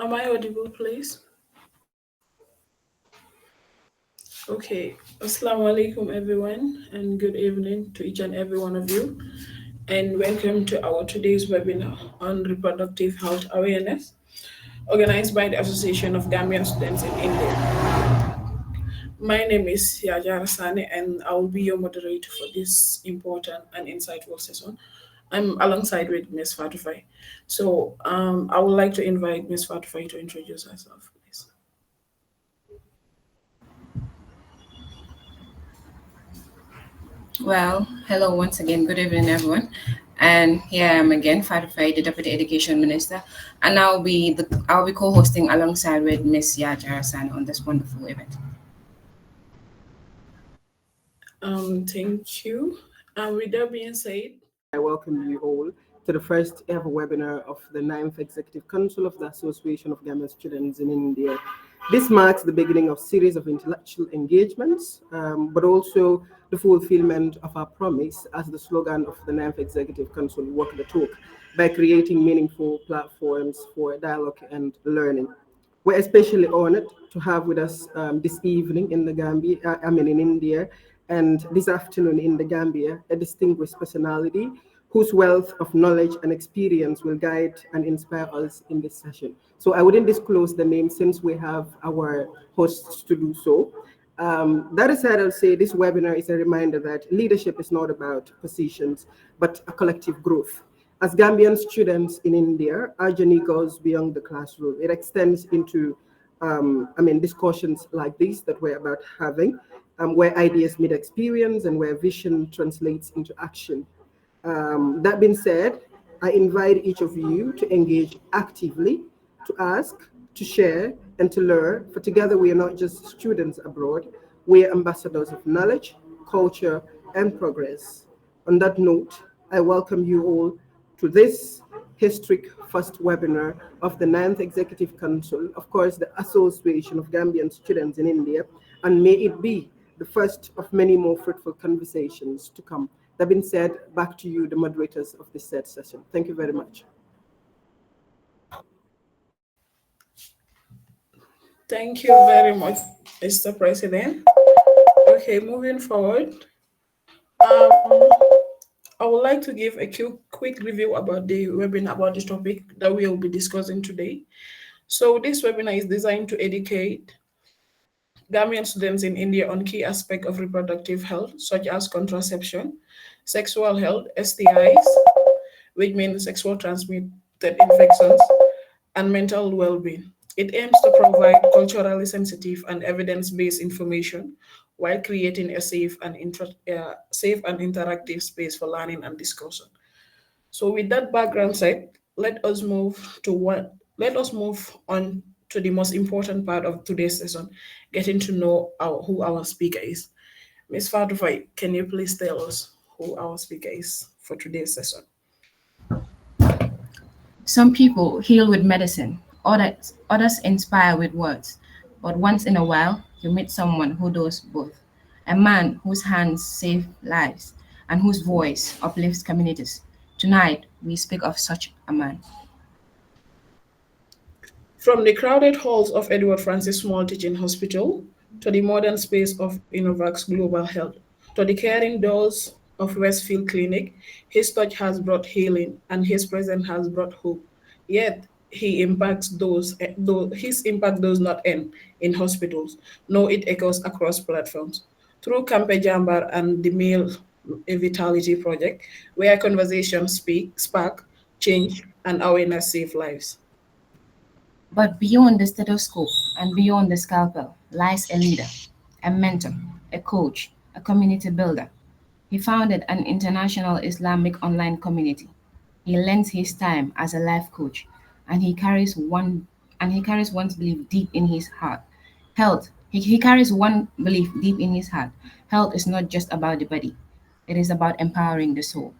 Am I audible, please? Okay. Assalamu alaikum, everyone, and good evening to each and every one of you. And welcome to our today's webinar on reproductive health awareness, organized by the Association of Gambian Students in India. My name is Yajar Sane, and I will be your moderator for this important and insightful session. I'm alongside with Ms. Fatufai. I would like to invite Ms. Fatufai to introduce herself, please. Well, hello once again. Good evening, everyone. And here I am again, Fatifai, the Deputy Education Minister, and I'll be co-hosting alongside with Miss Yaja Hassan on this wonderful event. Thank you. With that being said, I welcome you all to the first ever webinar of the 9th Executive Council of the Association of Gambian Students in India. This marks the beginning of a series of intellectual engagements, but also the fulfillment of our promise as the slogan of the 9th Executive Council, Walk the Talk, by creating meaningful platforms for dialogue and learning. We're especially honored to have with us this evening in in India, and this afternoon in the Gambia, a distinguished personality whose wealth of knowledge and experience will guide and inspire us in this session. So I wouldn't disclose the name since we have our hosts to do so. That aside, I'll say this webinar is a reminder that leadership is not about positions, but a collective growth. As Gambian students in India, our journey goes beyond the classroom. It extends into discussions like this that we're about having, where ideas meet experience and where vision translates into action. That being said, I invite each of you to engage actively, to ask, to share, and to learn, for together we are not just students abroad, we are ambassadors of knowledge, culture, and progress. On that note, I welcome you all to this historic first webinar of the 9th Executive Council, of course, the Association of Gambian Students in India, and may it be the first of many more fruitful conversations to come. That being said, back to you, the moderators of this said session. Thank you very much. thank you very much, Mr. President. Okay, moving forward. Um, I would like to give a quick review about the webinar, about the topic that we will be discussing today. So this webinar is designed to educate Gambian students in India on key aspects of reproductive health, such as contraception, sexual health, STIs, which means sexual transmitted infections, and mental well-being. It aims to provide culturally sensitive and evidence-based information while creating a safe and interactive space for learning and discussion. So, with that background set, let us move on to the most important part of today's session, getting to know who our speaker is. Ms. Fadufai, can you please tell us who our speaker is for today's session? Some people heal with medicine, others inspire with words. But once in a while, you meet someone who does both. A man whose hands save lives and whose voice uplifts communities. Tonight, we speak of such a man. From the crowded halls of Edward Francis Small Teaching Hospital to the modern space of Innovax Global Health to the caring doors of Westfield Clinic, his touch has brought healing and his presence has brought hope. Yet his impact does not end in hospitals, nor it echoes across platforms. Through Campe Jambar and the Male Vitality Project, where conversations spark, change, and awareness save lives. But beyond the stethoscope and beyond the scalpel lies a leader, a mentor, a coach, a community builder. He founded an international Islamic online community. He lends his time as a life coach, and he carries one's belief deep in his heart. He carries one belief deep in his heart. Health is not just about the body; it is about empowering the soul.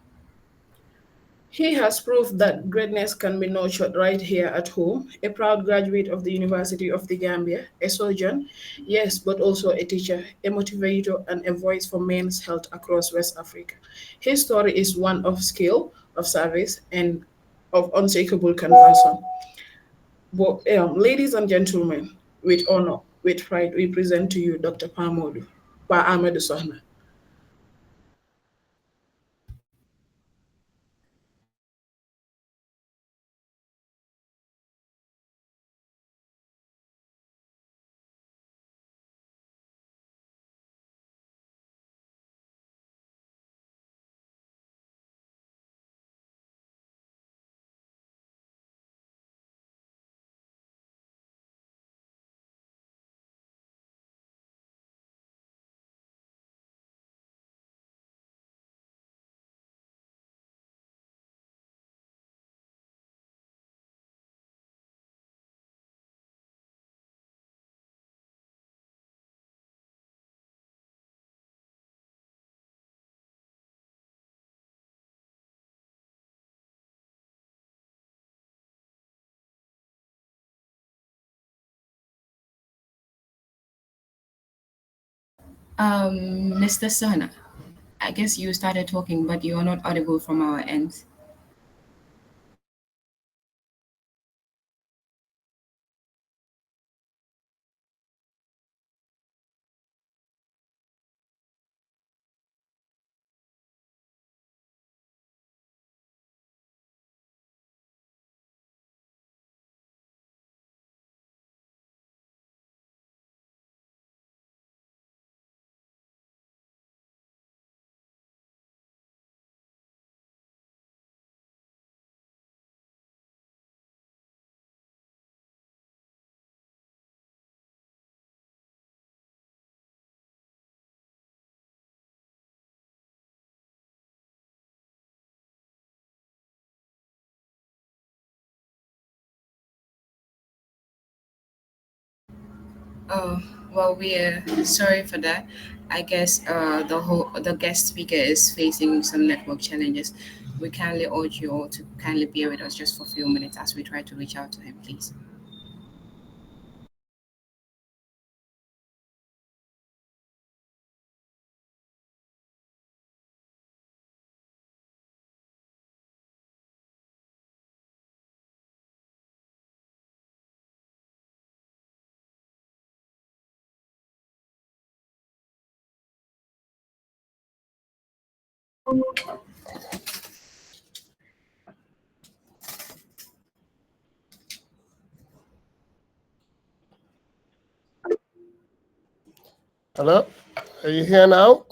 He has proved that greatness can be nurtured right here at home. A proud graduate of the University of the Gambia, a surgeon, yes, but also a teacher, a motivator, and a voice for men's health across West Africa. His story is one of skill, of service, and of unshakable conversion. But ladies and gentlemen, with honor, with pride, we present to you Dr. Amadou Sohna. Mr. Sohna, I guess you started talking, but you are not audible from our end. Oh, well, we're sorry for that. I guess the guest speaker is facing some network challenges. We kindly urge you all to kindly bear with us just for a few minutes as we try to reach out to him, please. Hello, are you here now?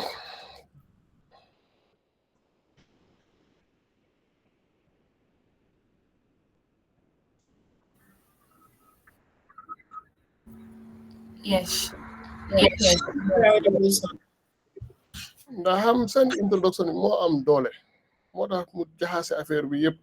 Yes, Yes, yes. very audible, sir. ndax xam seen introduction bi moo am doole moo tax mu jaxase affaire bi yëpp.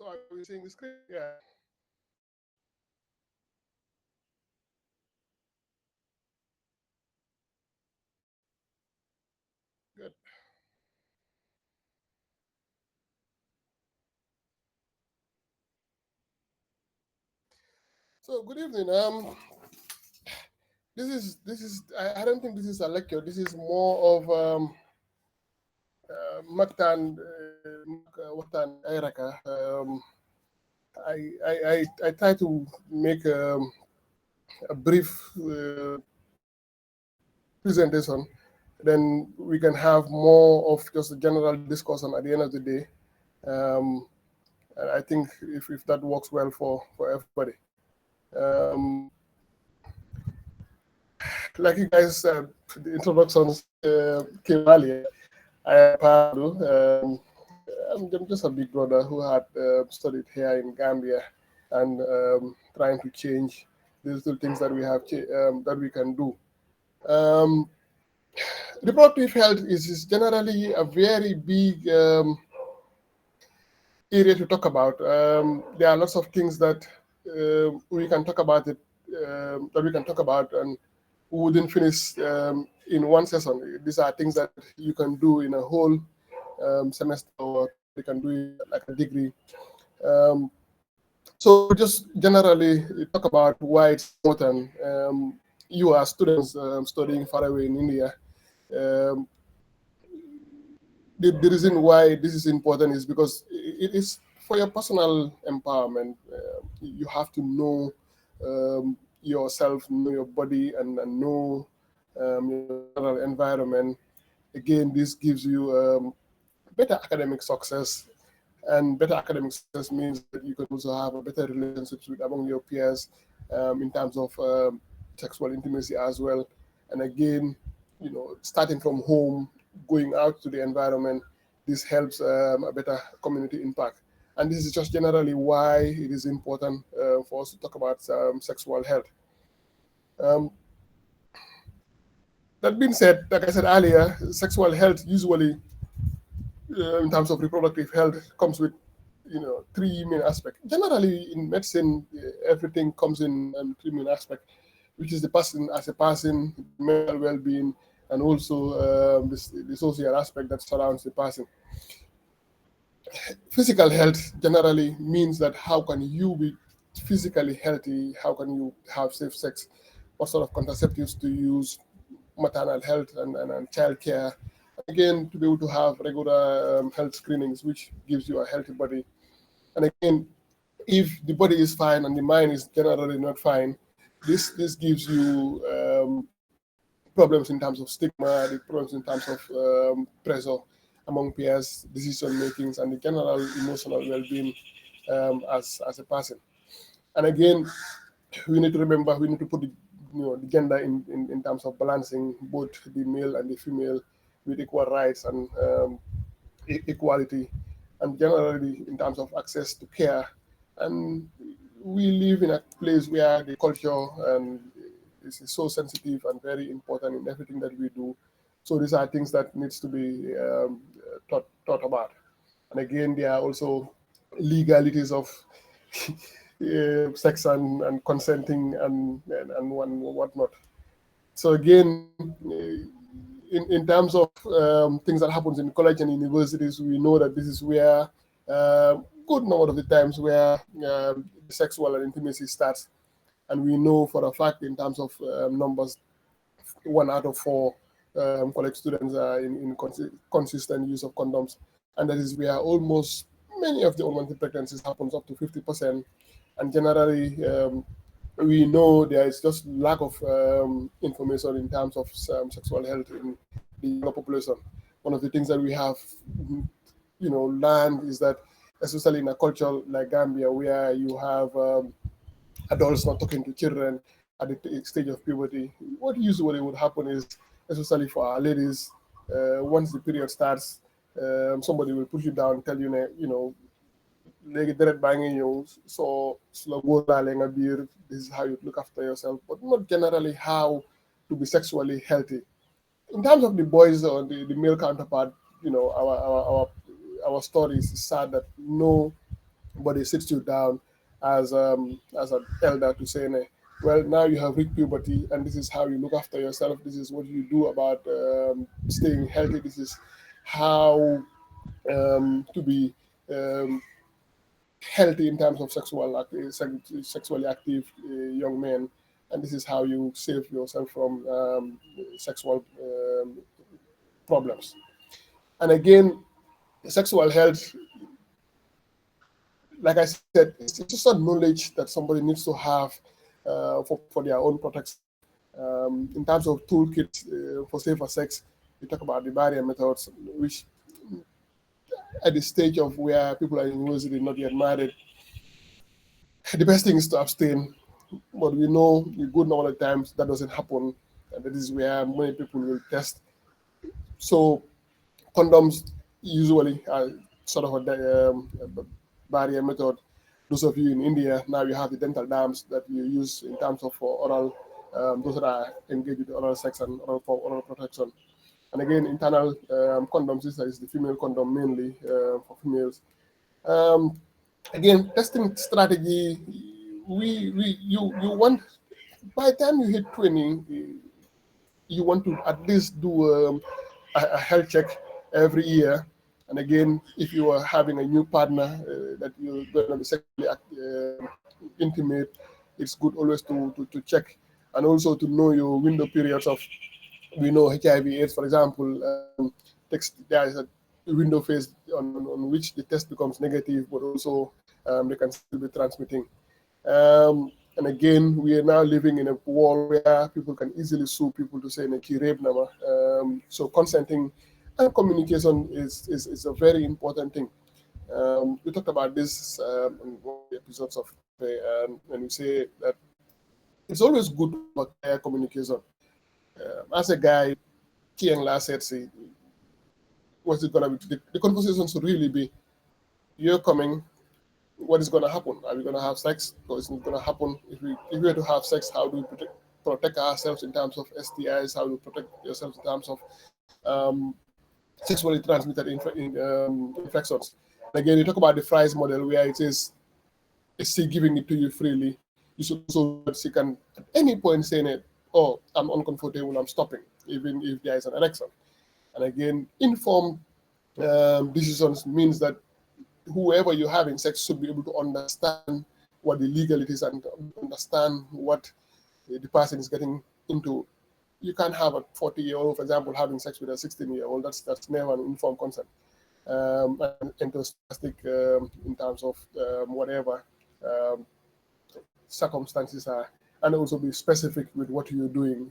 So are we seeing the screen? Yeah, good. So good evening. This is I don't think this is a lecture. This is more of maktaan waxtaan ay raka. I try to make a brief presentation then we can have more of just a general discussion at the end of the day. And I think if that works well for everybody. Like you guys said, the introductions came earlier. I am Amadou. I'm just a big brother who had studied here in Gambia and trying to change these little things that we have that we can do. Reproductive health is generally a very big area to talk about. There are lots of things that we can talk about and we wouldn't finish in one session. These are things that you can do in a whole semester, or you can do it like a degree. So just generally talk about why it's important. You are students studying far away in India. Um, the reason why this is important is because it is for your personal empowerment. You have to know yourself, know your body, and know your general environment. Again, this gives you better academic success, and better academic success means that you can also have a better relationships with among your peers in terms of sexual intimacy as well. And again, starting from home, going out to the environment, this helps a better community impact. And this is just generally why it is important for us to talk about sexual health. Um, that being said, like I said earlier, sexual health usually, in terms of reproductive health, comes with three main aspects. Generally, in medicine, everything comes in three main aspects, which is the person as a person, mental well-being, and also the social aspect that surrounds the person. Physical health generally means that how can you be physically healthy? How can you have safe sex? What sort of contraceptives to use? Maternal health and child care. Again, to be able to have regular health screenings, which gives you a healthy body. And again, if the body is fine and the mind is generally not fine, this gives you problems in terms of stigma, the problems in terms of pressure among peers, decision makings, and the general emotional well-being as a person. And again, we need to remember we need to put the gender in terms of balancing both the male and the female with equal rights and equality, and generally in terms of access to care. And we live in a place where the culture and is so sensitive and very important in everything that we do. So these are things that needs to be thought about. And again, there are also legalities of sex and consenting and whatnot. So again, in terms of things that happens in college and universities, we know that this is where good number of the times where sexual and intimacy starts. And we know for a fact in terms of numbers, 1 out of 4 college students are in consistent use of condoms. And that is where almost many of the unwanted pregnancies happens up to 50%. And generally, we know there is just lack of information in terms of sexual health in the younger population. One of the things that we have, learned is that, especially in a culture like Gambia, where you have adults not talking to children at the stage of puberty, what usually would happen is, especially for our ladies, once the period starts, somebody will push you down, tell you, léegi deret baa ngi ñëw so su la góor laalee nga biir, this is how you look after yourself, but not generally how to be sexually healthy. In terms of the boys or the male counterpart, our stories is sad that nobody sits you down as an elder to say, well, now you have reached puberty and this is how you look after yourself, this is what you do about staying healthy, this is how to be healthy in terms of sexually active young men, and this is how you save yourself from sexual problems. And again, sexual health, like I said, it's just a knowledge that somebody needs to have for their own protection. In terms of toolkits for safer sex, We talk about the barrier methods, which at the stage of where people are in university not yet married, the best thing is to abstain. But we know a good number of times that doesn't happen, and that is where many people will test. So condoms usually are sort of a barrier method. Those of you in India, now you have the dental dams that you use in terms of for oral, those that are engaged with oral sex and oral protection. And again, internal condoms, this is the female condom mainly for females. Um, Again, testing strategy, you want, by the time you hit 20, you want to at least do a health check every year. And again, if you are having a new partner that you're going to be sexually intimate, it's good always to check, and also to know your window periods of, we know HIV/AIDS, for example, there is a window phase on which the test becomes negative, but also they can still be transmitting. And again, we are now living in a world where people can easily sue people to say in a key rape number. So consenting and communication is a very important thing. We talked about this in one of the episodes of when we say that it's always good to have clear communication. As a guy, Kiang last said, see, what's it gonna be? The conversation should really be, you're coming, what is gonna happen? Are we gonna have sex? Or is it gonna happen? If we were to have sex, how do we protect ourselves in terms of STIs? How do we protect yourselves in terms of sexually transmitted infections? And again, you talk about the fries model where it's still giving it to you freely. You should also, you can at any point saying it, oh, I'm uncomfortable, I'm stopping, even if there is an erection. And again, informed decisions means that whoever you're having sex should be able to understand what the legalities and understand what the person is getting into. You can't have a 40-year-old, for example, having sex with a 16-year-old. That's never an informed consent. And enthusiastic in terms of whatever circumstances are, and also be specific with what you're doing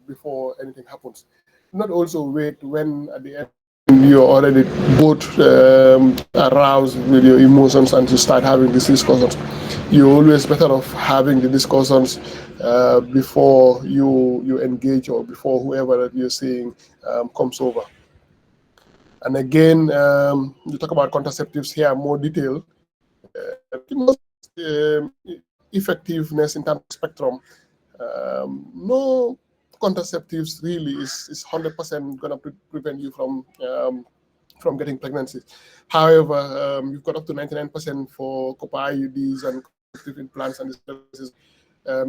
before anything happens. Not also wait when at the end you're already both aroused with your emotions and to start having these discussions. You're always better off having the discussions before you engage, or before whoever that you're seeing comes over. And again, you talk about contraceptives here, more detail. The most effectiveness in terms of spectrum, no contraceptives really is 100% going to prevent you from getting pregnancy. However, you've got up to 99% for copper IUDs and contraceptive implants, and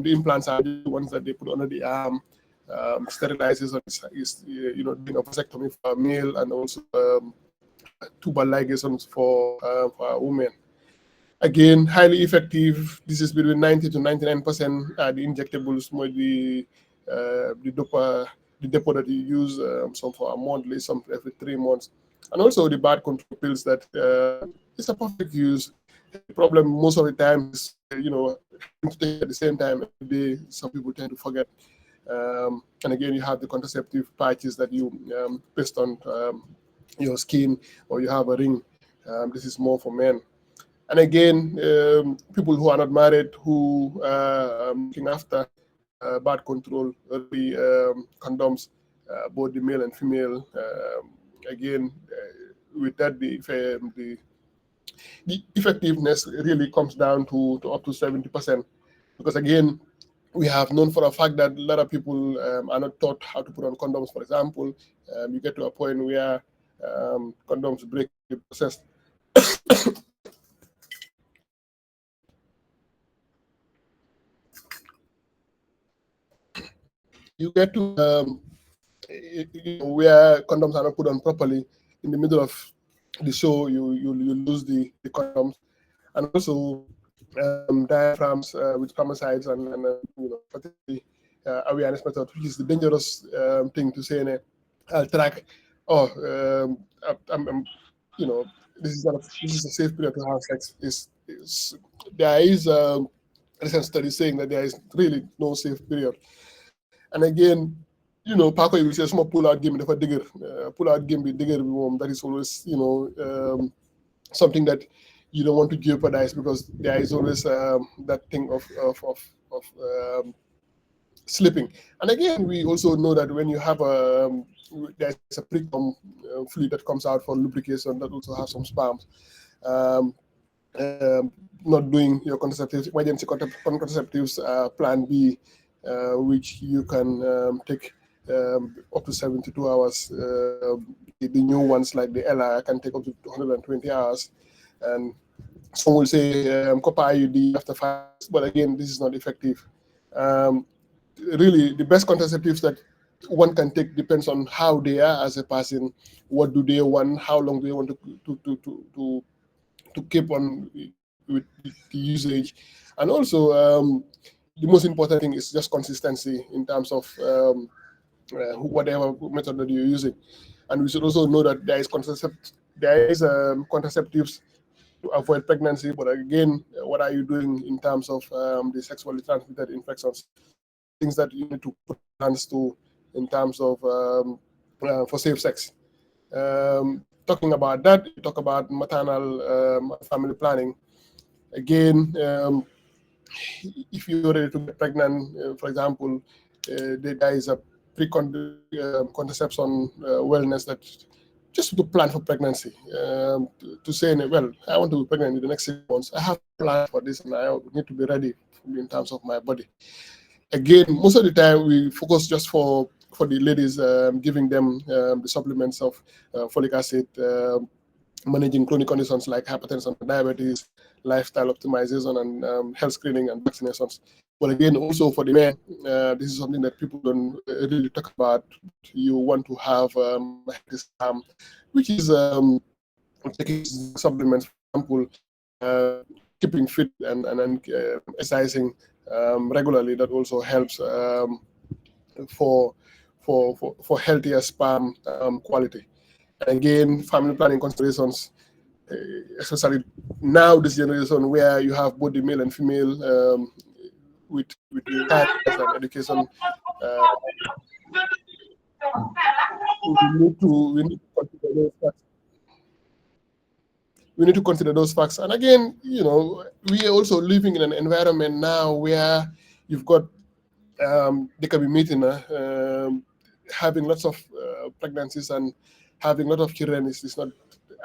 the implants are the ones that they put under the arm. Sterilizes is doing a vasectomy for a male, and also tubal ligations for a woman. Again, highly effective. This is between 90 to 99%. The injectables, more the depot that you use, some for a monthly, some every 3 months, and also the birth control pills that it's a perfect use. The problem most of the time is having to take at the same time every day. Some people tend to forget. And again, you have the contraceptive patches that you based on your skin, or you have a ring. This is more for men. And again, people who are not married, who are looking after birth control, the condoms, both the male and female. Again, with that, the effectiveness really comes down to up to 70%, because again, we have known for a fact that a lot of people are not taught how to put on condoms. For example, you get to a point where condoms break the process. You get to where condoms are not put on properly. In the middle of the show, you lose the condoms, and also diaphragms with spermicides and fertility awareness method, which is the dangerous thing to say. I'll track. Oh, this is a safe period to have sex. There is recent study saying that there is really no safe period. And again, Paco will say small pull out game dafa dëgër pull out game bi dëgër bi moom that is always something that you don't want to jeopardize, because there is always that thing of slipping. And again, we also know that when you have there's a precom fluid that comes out for lubrication that also has some spams. Um, Not doing your contraceptives, emergency contraceptives plan B, which you can take up to 72 hours. The new ones like the LI can take up to 120 hours. And some will say copper IUD after 5 years, but again, this is not effective. Really, the best contraceptives that one can take depends on how they are as a person, what do they want, how long do they want to keep on with the usage, and also the most important thing is just consistency in terms of whatever method that you're using. And we should also know that there is contraceptives to avoid pregnancy, but again, what are you doing in terms of the sexually transmitted infections, things that you need to put hands to in terms of for safe sex. Talking about that, you talk about maternal family planning. Again, if you're ready to get pregnant, for example, there is a pre-contraception wellness that just to plan for pregnancy, to say, well, I want to be pregnant in the next 6 months. I have planned for this, and I need to be ready in terms of my body. Again, most of the time we focus just for the ladies, giving them the supplements of folic acid, managing chronic conditions like hypertension, diabetes, lifestyle optimization, and health screening and vaccinations. But again, also for the men, this is something that people don't really talk about. You want to have this, which is taking supplements, for example, keeping fit and exercising regularly. That also helps for healthier sperm quality. And again, family planning considerations, especially now this generation where you have both the male and female, with the guidance and education, we need to consider those facts. We need to consider those facts. And again, we are also living in an environment now where you've got they can be meeting, having lots of pregnancies and having a lot of children is not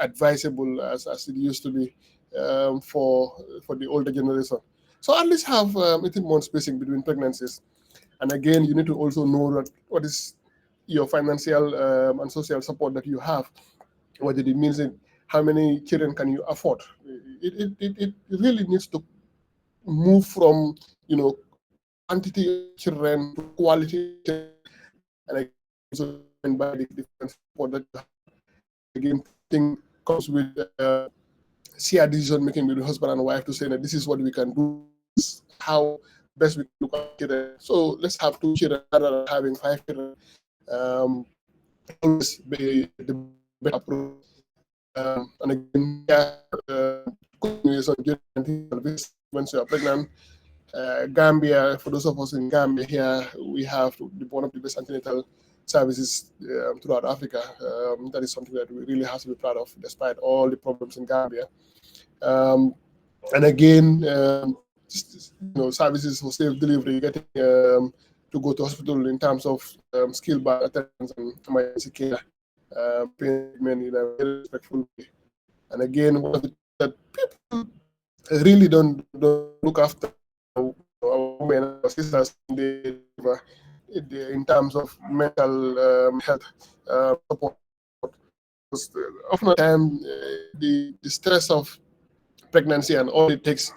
advisable as it used to be for the older generation. So at least have 18 months spacing between pregnancies. And again, you need to also know that what is your financial and social support that you have, what it means, how many children can you afford. It really needs to move from quantity of children to quality of children, and again, also by the different support that you have. Again, thing comes with shared decision making between husband and wife to say that this is what we can do, this is how best we can look at children. So let's have 2 children rather than having 5 children. Always be the better approach. And again, continuation once you are pregnant. Gambia, for those of us in Gambia here, we have one of the best antenatal services throughout Africa. That is something that we really have to be proud of, despite all the problems in Gambia. And again, services for safe delivery, getting to go to hospital in terms of skilled attendance and emergency care, payment in a very respectful way. And again, one of the things that people really don't look after our women and our sisters in terms of mental health support. Because often the time, the stress of pregnancy and all it takes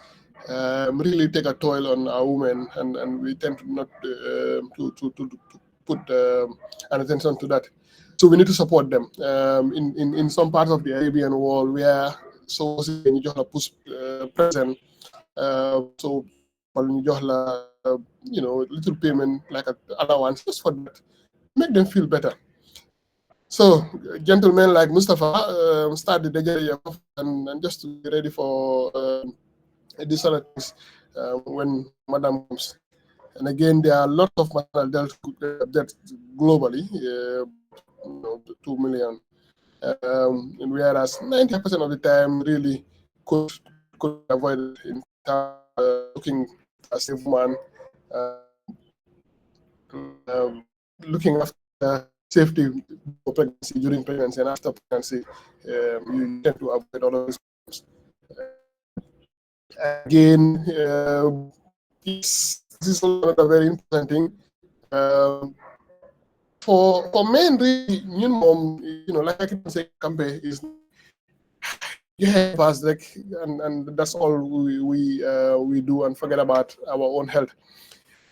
really take a toll on our women, and we tend to not to put an attention to that. So we need to support them. In some parts of the Arabian world where so you just push present, so you just little payment like an allowance just for that, make them feel better. So gentlemen like Mustafa, start the day and just to be ready for these other things when Madam comes. And again, there are lots of maternal deaths globally, 2 million. And whereas 90% of the time really could be avoided in terms of looking after a safe woman, um, looking after safety before pregnancy, during pregnancy, and after pregnancy. You tend to avoid all of these problems. Again, yes, this is also another very important thing. Um, for men, really, like I can say, campaign is you have us like, and that's all we do and forget about our own health.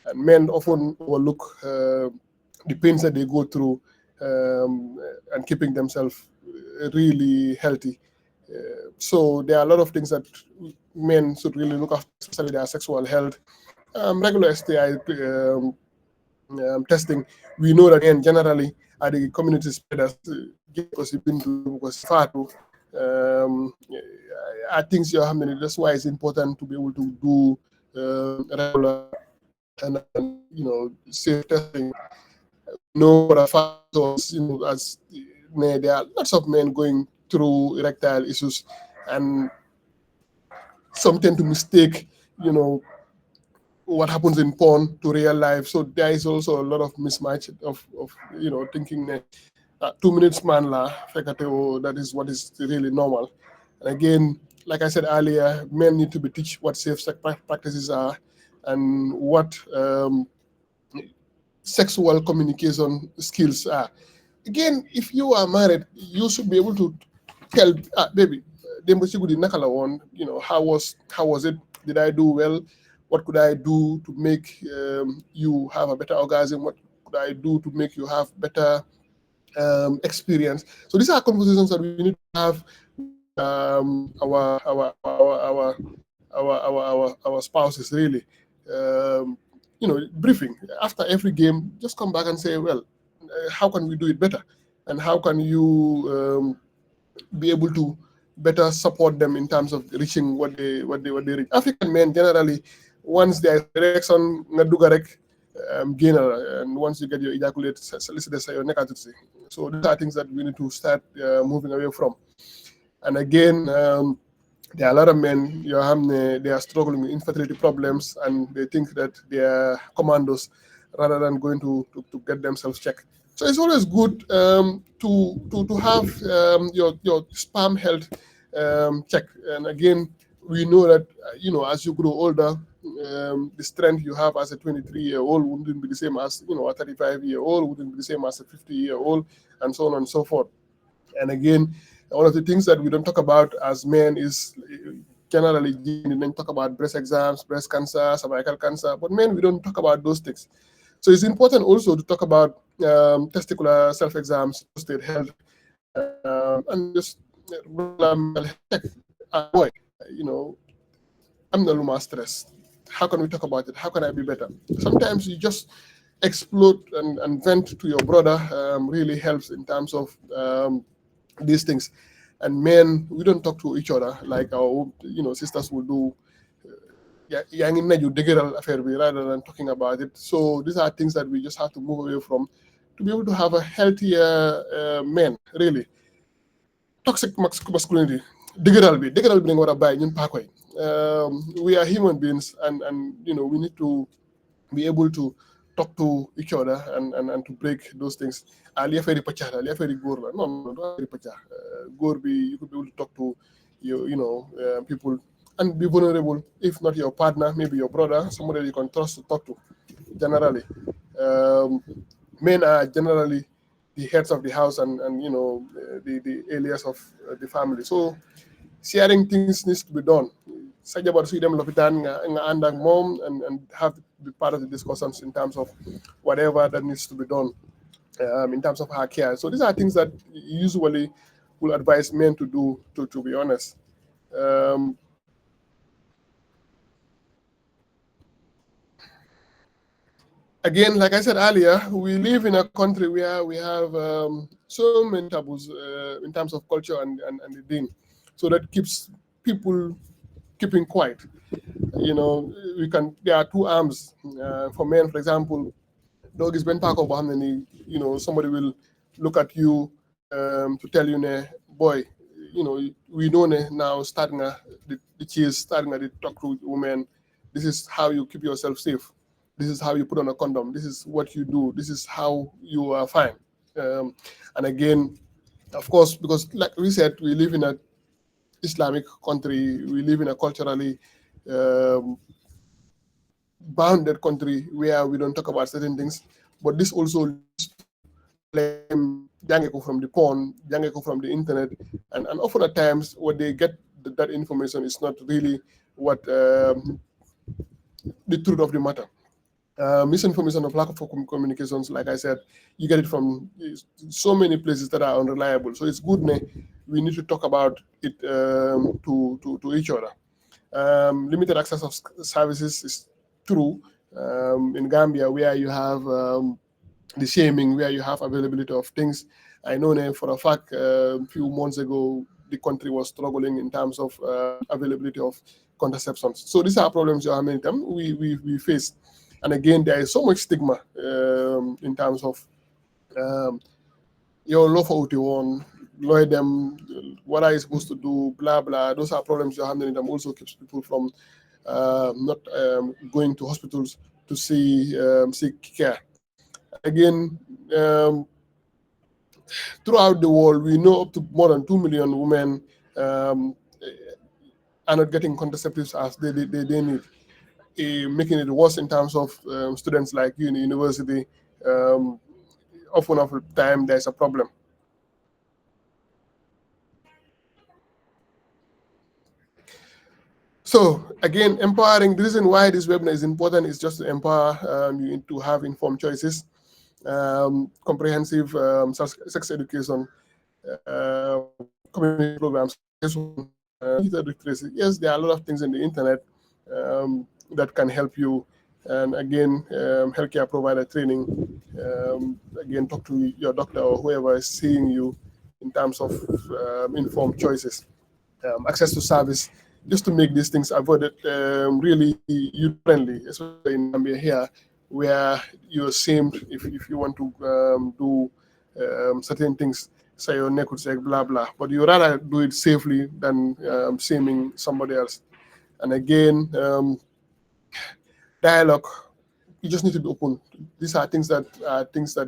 And men often overlook the pains that they go through and keeping themselves really healthy. So there are a lot of things that men should really look after, especially their sexual health, regular STI testing. We know that men generally are the community spreaders because you've been to because far too. I think that's why it's important to be able to do regular and safe testing. No, for a fact, as there are lots of men going through erectile issues, and some tend to mistake, what happens in porn to real life. So there is also a lot of mismatch of thinking that 2 minutes man la that is what is really normal. And again, like I said earlier, men need to be teach what safe sex practices are and what sexual communication skills are. Again, if you are married, you should be able to tell, baby, how was it? Did I do well? What could I do to make you have a better orgasm? What could I do to make you have better experience? So these are conversations that we need to have with our spouses, really. Briefing after every game. Just come back and say, well, how can we do it better, and how can you be able to better support them in terms of reaching what they reach. African men generally, once there is erection, gain, and once you get your ejaculate, solicitors your neck. So these are things that we need to start moving away from. And again, there are a lot of men, they are struggling with infertility problems, and they think that they are commandos rather than going to get themselves checked. So it's always good to have your sperm health checked. And again, we know that as you grow older, the strength you have as a 23-year-old wouldn't be the same as a 35-year-old, wouldn't be the same as a 50-year-old, and so on and so forth. And again, one of the things that we don't talk about as men is generally we don't talk about breast exams, breast cancer, cervical cancer, but men, we don't talk about those things. So it's important also to talk about testicular self-exams, prostate health, and just regular mental health. Boy, I'm no longer stressed. How can we talk about it? How can I be better? Sometimes you just explode and vent to your brother really helps in terms of these things. And men, we don't talk to each other like our sisters will do. Rather than talking about it. So these are things that we just have to move away from to be able to have a healthier men, really. Toxic masculinity. Digital be what I buy in Parkway. We are human beings, and we need to be able to talk to each other and to break those things. You could be you could be able to talk to people and be vulnerable. If not your partner, maybe your brother, somebody you can trust to talk to. Generally, men are generally the heads of the house and the alias of the family. So sharing things needs to be done. Sajabar su dem lopitan nga and mom and have to be part of the discussions in terms of whatever that needs to be done in terms of her care. So these are things that usually will advise men to do, to be honest. Again, like I said earlier, we live in a country where we have so many taboos in terms of culture and the deen. So that keeps people keeping quiet. there are two arms. For men, for example, dog is ben pako bo xamne ni, somebody will look at you, to tell you, ne boy, we know ne now starting the cheese, starting the talk to women. This is how you keep yourself safe. This is how you put on a condom. This is what you do. This is how you are fine. And again, of course, because like we said, we live in a Islamic country. We live in a culturally um, bounded country where we don't talk about certain things. But this also leads to jange from the porn, jange from the internet, and often at times what they get that information is not really what the truth of the matter. Misinformation of lack of communications, like I said, you get it from so many places that are unreliable. So it's good, we need to talk about it to each other. Limited access of services is true in Gambia, where you have the shaming, where you have availability of things. I know for a fact a few months ago, the country was struggling in terms of availability of contraceptions. So these are problems how many times we face. And again, there is so much stigma in terms of your law for one, lawyer them, what are you supposed to do, blah blah. Those are problems you're handling them. Also keeps people from not going to hospitals to seek care. Again, throughout the world, we know up to more than 2 million women are not getting contraceptives as they need, making it worse in terms of students like you in the university. Often of the time, there's a problem. So again, empowering. The reason why this webinar is important is just to empower you to have informed choices, comprehensive sex education, community programs. Yes, there are a lot of things in the internet that can help you. And again, healthcare provider training. Again, talk to your doctor or whoever is seeing you in terms of informed choices. Access to service, just to make these things avoided, really user-friendly, especially in Gambia here, where you're shamed if you want to do certain things, say your neck would say blah blah, but you rather do it safely than shaming somebody else. And again, dialogue. You just need to be open. These are things that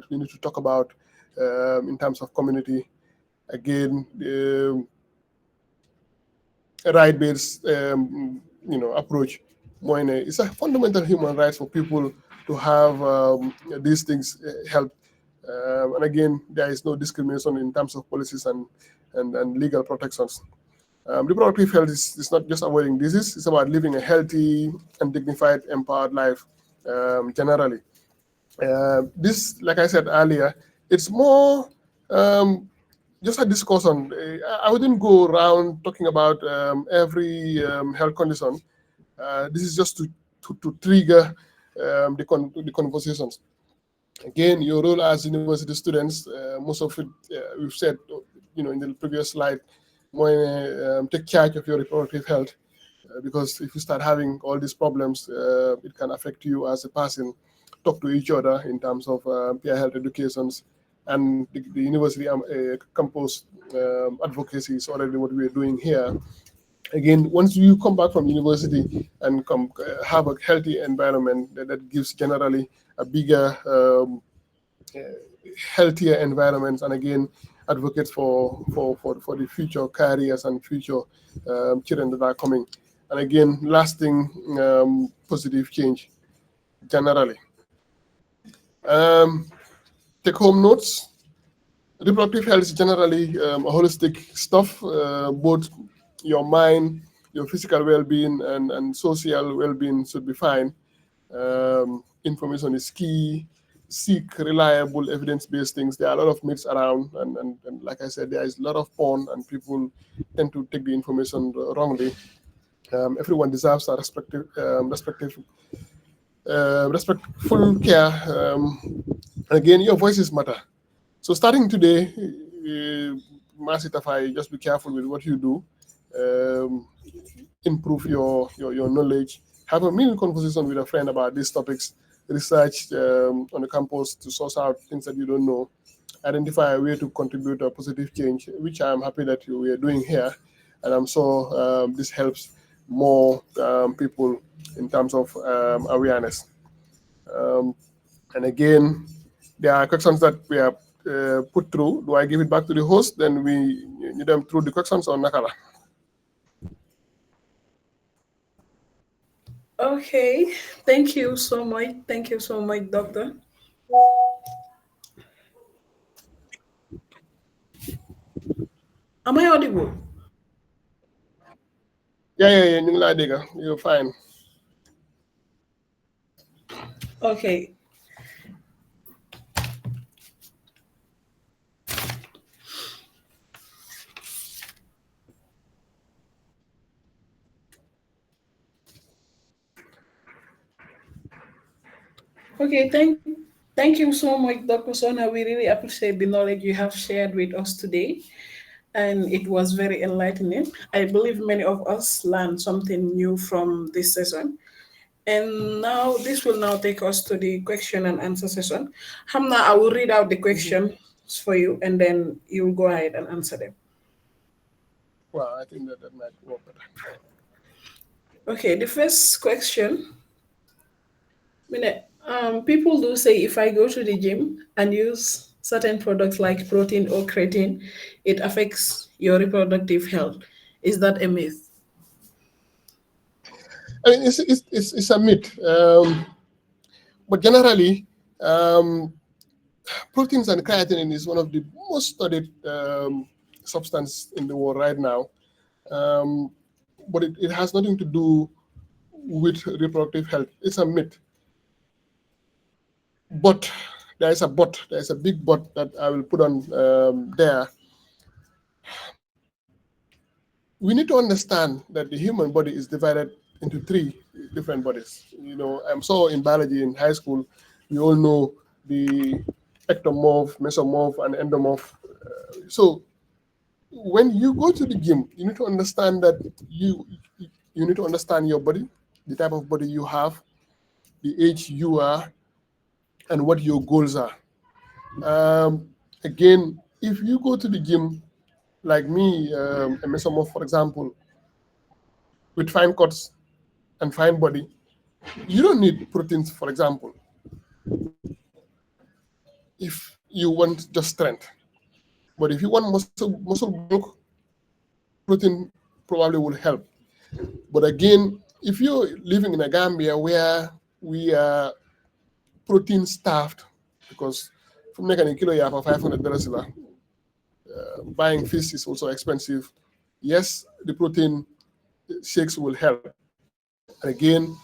we need to talk about in terms of community. Again, right-based approach. It's a fundamental human right for people to have these things help. And again, there is no discrimination in terms of policies and legal protections. Reproductive health is not just avoiding disease, it's about living a healthy and dignified, empowered life generally. This, like I said earlier, it's more just a discussion. I wouldn't go around talking about every health condition. This is just to trigger the conversations. Again, your role as university students, most of it we've said, in the previous slide, take charge of your reproductive health, because if you start having all these problems, it can affect you as a person. Talk to each other in terms of peer health educations, and the university campus advocacy is already what we're doing here. Again, once you come back from university and have a healthy environment that gives generally a bigger, healthier environment, and again, advocates for the future careers and future children that are coming. And again, lasting positive change generally. Take home notes. Reproductive health is generally a holistic stuff, both your mind, your physical well-being, and social well-being should be fine. Information is key. Seek reliable evidence-based things. There are a lot of myths around, and like I said, there is a lot of porn, and people tend to take the information wrongly. Everyone deserves a respectful care. Again, your voices matter. So starting today, Masitafai, just be careful with what you do. Improve your knowledge, have a meaningful conversation with a friend about these topics, research on the campus to source out things that you don't know, identify a way to contribute to a positive change, which I'm happy that we are doing here. And I'm sure this helps more people in terms of awareness. Um, and again, there are questions that we are put through. Do I give it back to the host? Then we need them through the questions or Nakala? Okay, thank you so much. Thank you so much, Doctor. Am I audible? Yeah. You're fine. Okay. Okay, thank you so much, Dr. Sona. We really appreciate the knowledge you have shared with us today. And it was very enlightening. I believe many of us learned something new from this session. And now this will now take us to the question and answer session. Hamna, I will read out the Mhm. questions for you and then you will go ahead and answer them. Well, I think that might work better. Okay, the first question. People do say if I go to the gym and use certain products like protein or creatine, it affects your reproductive health. Is that a myth? I mean, it's a myth. But generally, um, proteins and creatine is one of the most studied substance in the world right now. Um, but it has nothing to do with reproductive health. It's a myth. But there is a big but that I will put on there. We need to understand that the human body is divided into three different bodies. You know, I'm so in biology in high school, we all know the ectomorph, mesomorph, and endomorph. So when you go to the gym, you need to understand that you need to understand your body, the type of body you have, the age you are, and what your goals are. Again, if you go to the gym, like me, a mesomorph, for example, with fine cuts and fine body, you don't need proteins, for example, if you want just strength. But if you want muscle bulk, protein probably will help. But again, if you're living in a Gambia where we are protein starved, because from making a kilo for $500, buying fish is also expensive. Yes, the protein shakes will help. And again,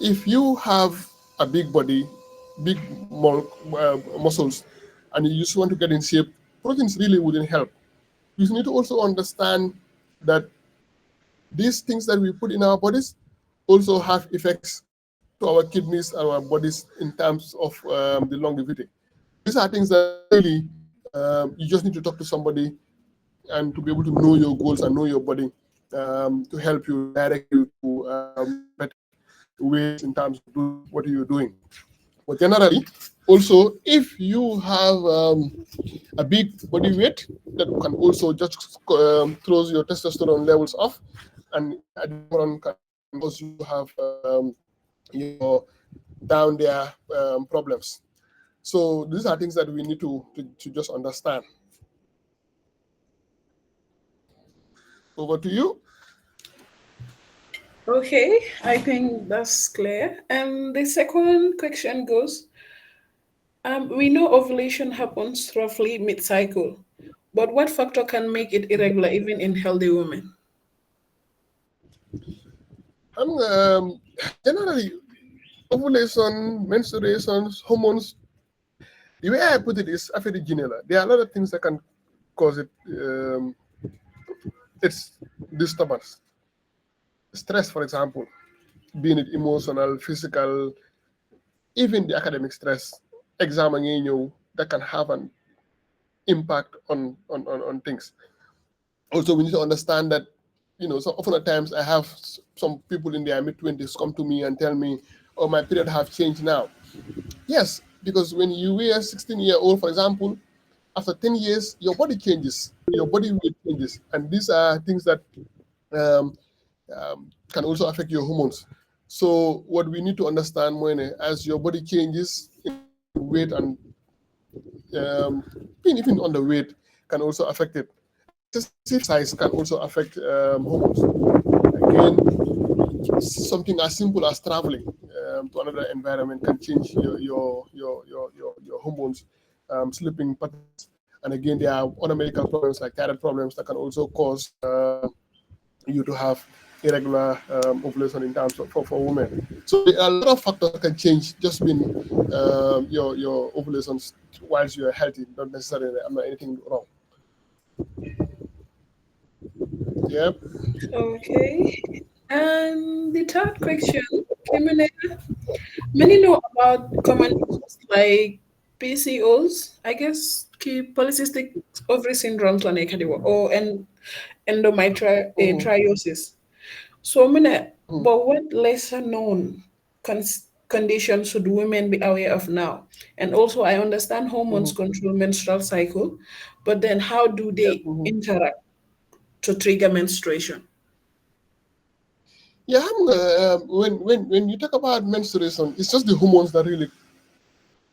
if you have a big body, big muscles, and you just want to get in shape, proteins really wouldn't help. You need to also understand that these things that we put in our bodies also have effects to our kidneys and our bodies in terms of the longevity. These are things that really you just need to talk to somebody and to be able to know your goals and know your body to help you direct you to better ways in terms of doing what you're doing. But generally, also, if you have a big body weight, that can also just throws your testosterone levels off, and at the long run can cause you to have your down there problems. So these are things that we need to just understand. Over to you. Okay, I think that's clear. And the second question goes, we know ovulation happens roughly mid-cycle, but what factor can make it irregular even in healthy women? And generally, ovulation, menstruations, hormones, the way I put it is afferigeneala. There are a lot of things that can cause it. It's disturbance. Stress, for example, being it emotional, physical, even the academic stress, examining you, that can have an impact on things. Also, we need to understand that So often at times I have some people in their mid-20s come to me and tell me, oh, my period have changed now. Yes, because when you were 16-year-old, for example, after 10 years, your body changes, your body weight changes. And these are things that um, can also affect your hormones. So what we need to understand, Moine, as your body changes in weight and being even underweight can also affect it. Excessive exercise can also affect hormones. Again, something as simple as traveling to another environment can change your hormones, sleeping patterns. And again, there are other medical problems like thyroid problems that can also cause you to have irregular ovulation in terms of for women. So there are a lot of factors that can change just being your ovulations whilst you're healthy. Not necessarily I'm not anything wrong. Yep. Okay. And the third question, Kimene, many know about common issues like PCOS, I guess, key polycystic ovary syndrome to or Mhm, endometriosis. So, many, mhm, but what lesser known conditions should women be aware of now? And also, I understand hormones mhm, control menstrual cycle, but then how do yep, they mhm. interact to trigger menstruation? Yeah, when you talk about menstruation, it's just the hormones that really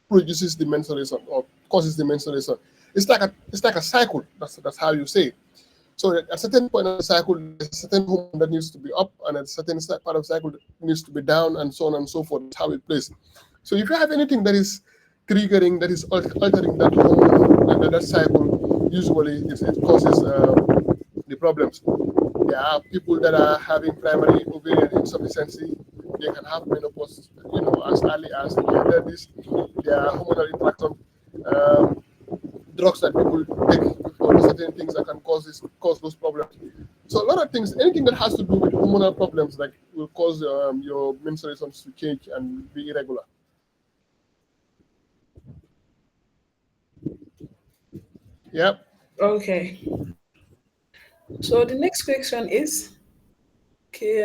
produces the menstruation or causes the menstruation. It's like a cycle. That's how you say it. So at a certain point of the cycle, there's a certain hormone that needs to be up, and at a certain part of the cycle that needs to be down, and so on and so forth. That's how it plays. So if you have anything that is triggering, that is altering that hormone and that cycle, usually it causes the problems. There are people that are having primary ovarian insufficiency. They can have menopause, as early as in their 30s. There are hormonal interaction. Um, Drugs that people take for certain things that can cause those problems. So a lot of things, anything that has to do with hormonal problems, like will cause your menstruations to change and be irregular. Yep. Okay. So the next question is, okay,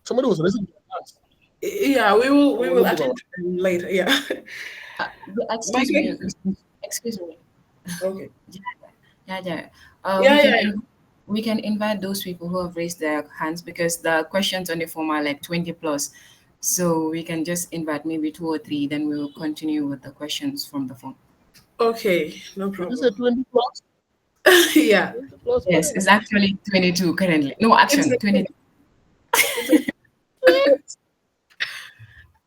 Somebody was raising their hands. yeah, we will Olubuga. attend to them later. Yeah. My Excuse me, question. excuse me. Okay. Yeah, yeah. Yeah, yeah, yeah. We can invite those people who have raised their hands because the questions on the form are like 20 plus. So we can just invite maybe two or three, then we will continue with the questions from the form. Okay, no Did you say problem. 20 plus? Yeah, 20 plus, Yes, man. it's actually 22 currently. No, it's action, okay. 22. It's okay.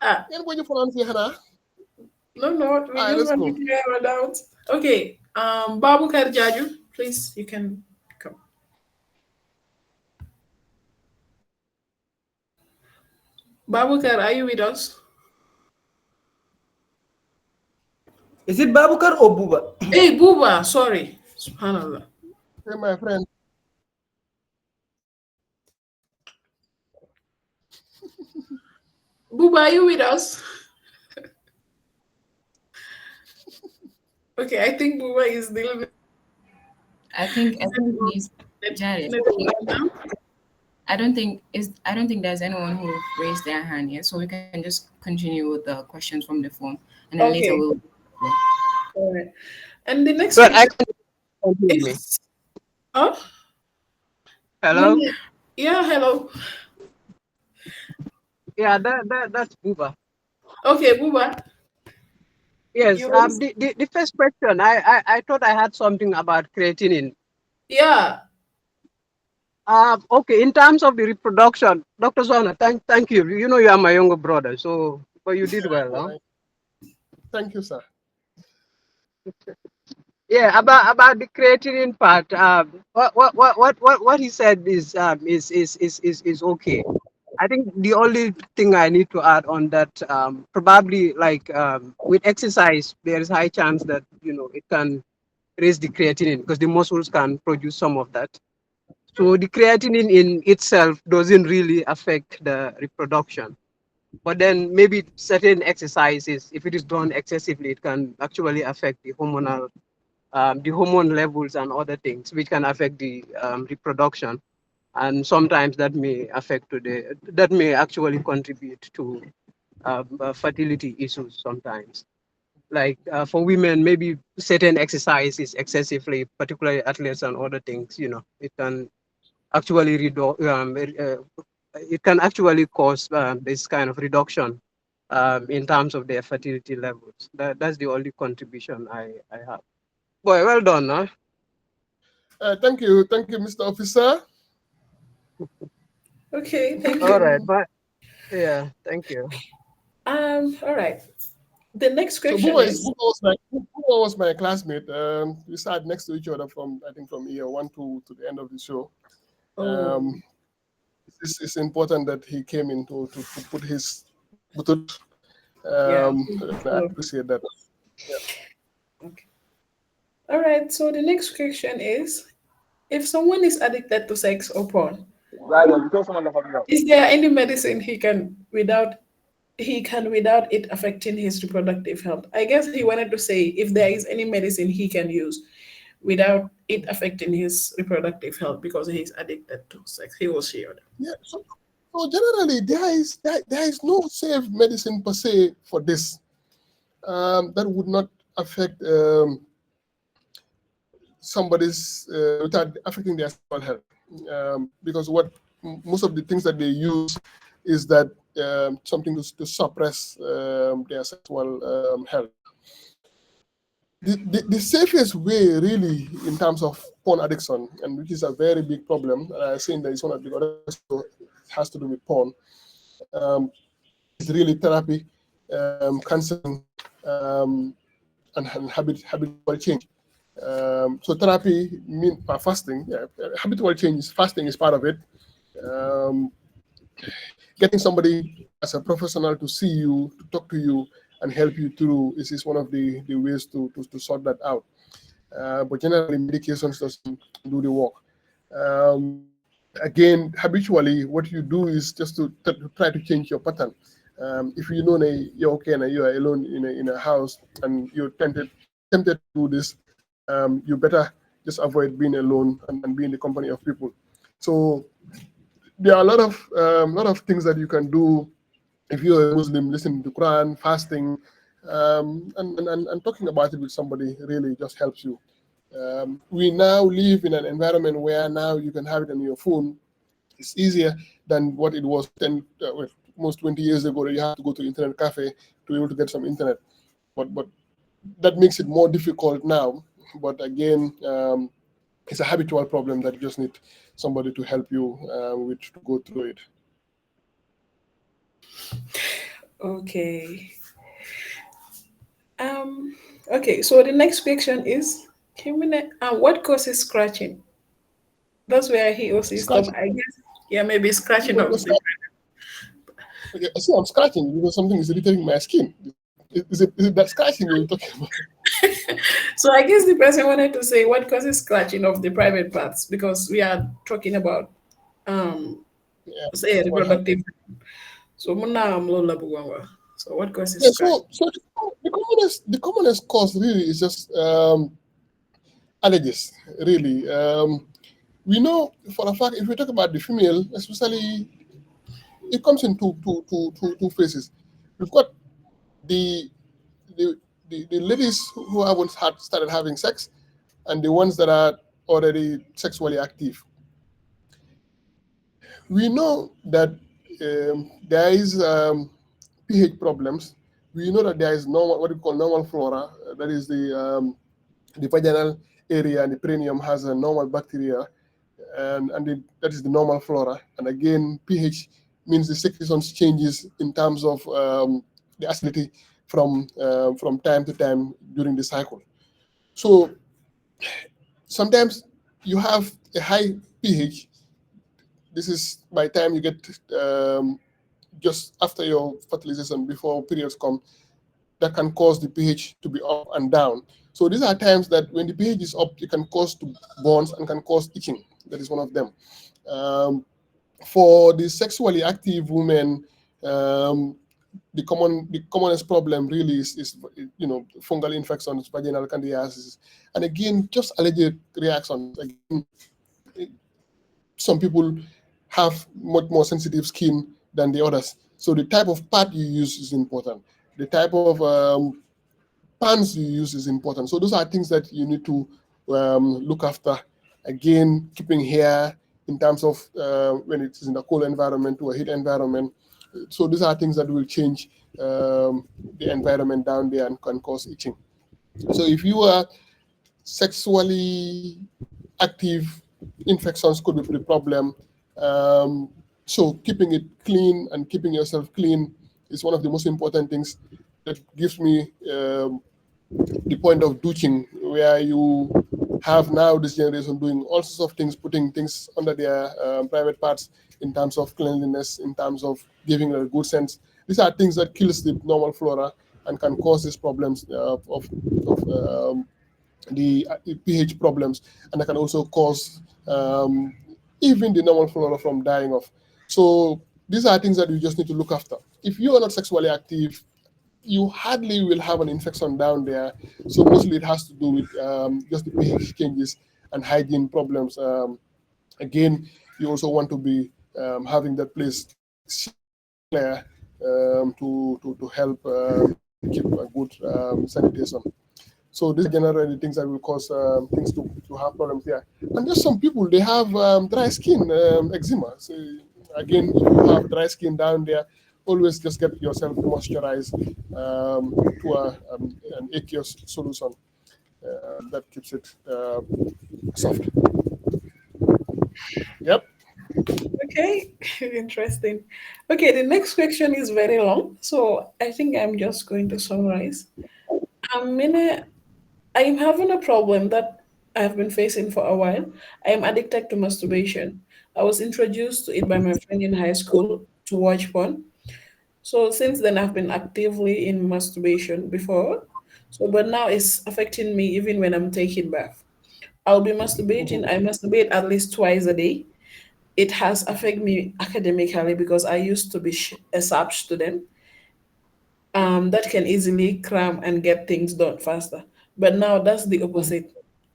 Ah, Yan boy, you for answer, Hannah. no, no, we All right, just let's want to go. clear our doubts. Okay, Babu Karjaju, please, you can come. Babu Kar, are you with us? Is it Babukar or Buba? Hey, Buba, sorry. Subhanallah. Hey, my friend. Buba, are you with us? Okay, I think Buba is dealing with I think he's net, Jared. network right now. I don't think there's anyone who raised their hand yet, so we can just continue with the questions from the form, and then later Okay, we'll. all right. And the next Well, I question can hear me. is, oh, Hello? Manya. Yeah, hello. Yeah, that's Buba. Okay, Buba, Yes, you raised, the first question, I thought I had something about creatinine. yeah. Okay, in terms of the reproduction, Dr. Zona, thank you. You know you are my younger brother, so but you did well, All huh? right. Thank you, sir. Yeah, about the creatinine part, what he said is okay. I think the only thing I need to add on that, probably like with exercise, there is high chance that it can raise the creatinine because the muscles can produce some of that. So the creatinine in itself doesn't really affect the reproduction. But then maybe certain exercises, if it is done excessively, it can actually affect the hormone levels and other things, which can affect the reproduction. and sometimes that may actually contribute to fertility issues sometimes. Like for women, maybe certain exercise is excessively, particularly athletes and other things. It can actually it can actually cause this kind of reduction in terms of their fertility levels. That's the only contribution I have. Boy, well done, huh? Thank you, Mr. Officer. Okay, thank All you. right, but yeah, thank you. All right. The next So question is, Buma was my classmate. We sat next to each other from I think from year one to the end of the show. oh, It's important that he came in to put his butut. yeah. I appreciate that. Yeah. Okay. All right. So the next question is, if someone is addicted to sex or porn, is there any medicine he can without it affecting his reproductive health? I guess he wanted to say if there is any medicine he can use without it affecting his reproductive health because he's addicted to sex. He or she. Yeah. So generally, there is no safe medicine per se for this that would not affect somebody's without affecting their sexual health. Because most of the things that they use is that something to suppress their sexual health. The safest way, really, in terms of porn addiction, and which is a very big problem, and I'm saying that it's one of the other has to do with porn, is really therapy, counseling, and habitual change. So therapy mean fasting. Yeah, habitual change, fasting is part of it. Um, Getting somebody as a professional to see you, to talk to you, and help you through is one of the ways to sort that out. But generally, medications doesn't do the work. Again, habitually, what you do is just to try to change your pattern. If you know that you're okay and you are alone in a house and you're tempted to do this, you better just avoid being alone and be in the company of people. So there are a lot of things that you can do if you're a Muslim, listening to Quran, fasting, and talking about it with somebody really just helps you. We now live in an environment where now you can have it on your phone. It's easier than what it was almost 20 years ago, that you have to go to internet cafe to be able to get some internet. But that makes it more difficult now. But again, it's a habitual problem that you just need somebody to help you with to go through it. Okay. Okay. So the next question is, what causes scratching? That's where he or she stop. Scratching. I guess. Yeah, maybe scratching You're of the. okay, I see I'm scratching because something is irritating my skin. Is it that scratching you're talking about? So I guess the person wanted to say what causes scratching of the private parts because we are talking about Yeah, say sexual health. reproductive. So muna amlola bugwanga. So what causes Yeah, scratch? so the commonest cause really is just allergies. Really, we know for a fact if we talk about the female, especially, it comes in two phases. We've got the the, the ladies who haven't started having sex, and the ones that are already sexually active. We know that there is pH problems. We know that there is normal, what we call normal flora. That is the vaginal area, and the perineum has a normal bacteria, and that is the normal flora. And again, pH means the secretions changes in terms of the acidity from time to time during the cycle. So sometimes you have a high pH. This is by the time you get just after your fertilization, before periods come, that can cause the pH to be up and down. So these are times that when the pH is up, it can cause to burns and can cause itching. That is one of them. Um, for the sexually active women, the commonest problem really is fungal infections, vaginal candidiasis, and again just allergic reactions. Again, some people have much more sensitive skin than the others. So the type of pad you use is important. The type of pants you use is important. So those are things that you need to look after. Again, keeping hair in terms of when it is in a cold environment to a heat environment. So these are things that will change the environment down there and can cause itching. So if you are sexually active, infections could be the problem. So keeping it clean and keeping yourself clean is one of the most important things. That gives me the point of douching, where you have now this generation doing all sorts of things, putting things under their private parts in terms of cleanliness, in terms of giving a good sense. These are things that kills the normal flora and can cause these problems of the pH problems, and that can also cause even the normal flora from dying off. So these are things that you just need to look after. If you are not sexually active, you hardly will have an infection down there. So mostly it has to do with just the pH changes and hygiene problems. Again, you also want to be having that place clear to help keep a good sanitation. So these are generally things that will cause things to have problems there. And there's some people, they have dry skin, eczema. So again, if you have dry skin down there, always just get yourself moisturized to an aqueous solution that keeps it soft. Yep. Okay, interesting. Okay, the next question is very long, so I think I'm just going to summarize. Mine, I'm having a problem that I've been facing for a while. I am addicted to masturbation. I was introduced to it by my friend in high school to watch porn. So since then, I've been actively in masturbation before. So, but now it's affecting me even when I'm taking bath. I'll be masturbating. I masturbate at least twice a day. It has affected me academically because I used to be a SAP student that can easily cram and get things done faster. But now that's the opposite.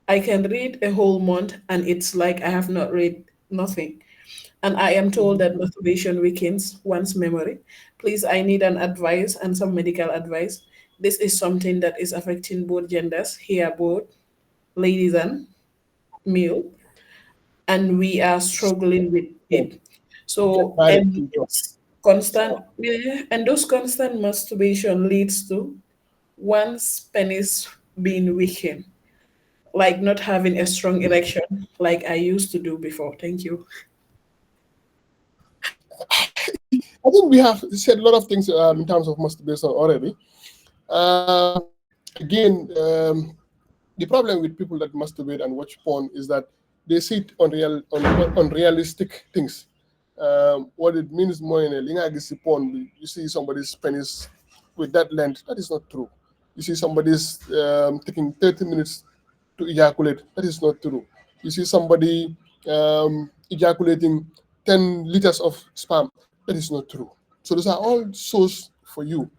I can read a whole month and it's like I have not read nothing. And I am told that masturbation weakens one's memory. Please, I need an advice and some medical advice. This is something that is affecting both genders, here both ladies and male, and we are struggling with it. Get So, married and to your it's constant, yeah, and those constant masturbation leads to one's penis being weakened, like not having a strong erection like I used to do before. Thank you. I think we have said a lot of things in terms of masturbation already. Again, the problem with people that masturbate and watch porn is that they see it unrealistic things. What it means more in a lingagisi porn, you see somebody's penis with that length, that is not true. You see somebody's taking 30 minutes to ejaculate, that is not true. You see somebody ejaculating 10 liters of sperm, that is not true. So those are all source for you.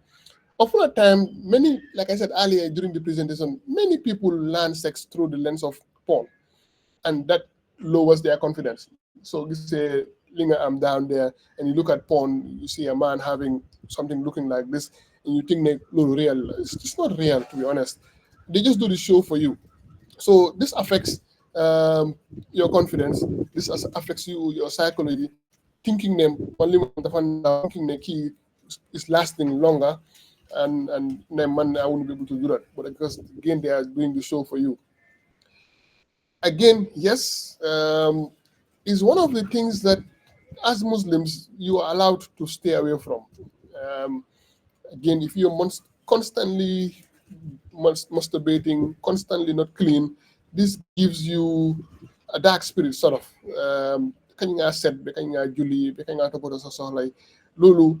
Often at time, many, like I said earlier during the presentation, many people learn sex through the lens of porn, and that lowers their confidence. So you say, Linga, I'm down there, and you look at porn, you see a man having something looking like this, and you think they look real. It's not real, to be honest. They just do the show for you. So this affects your confidence. This affects you, your psychology. Thinking them only thinking the key is lasting longer, and then man, I won't be able to do that. But because again, they are doing the show for you. Again, yes, is one of the things that as Muslims you are allowed to stay away from. Um, Again, if you're constantly masturbating, constantly not clean, this gives you a dark spirit, sort of. Kanya said, kanya Julie, kanya tapos sa like Lulu.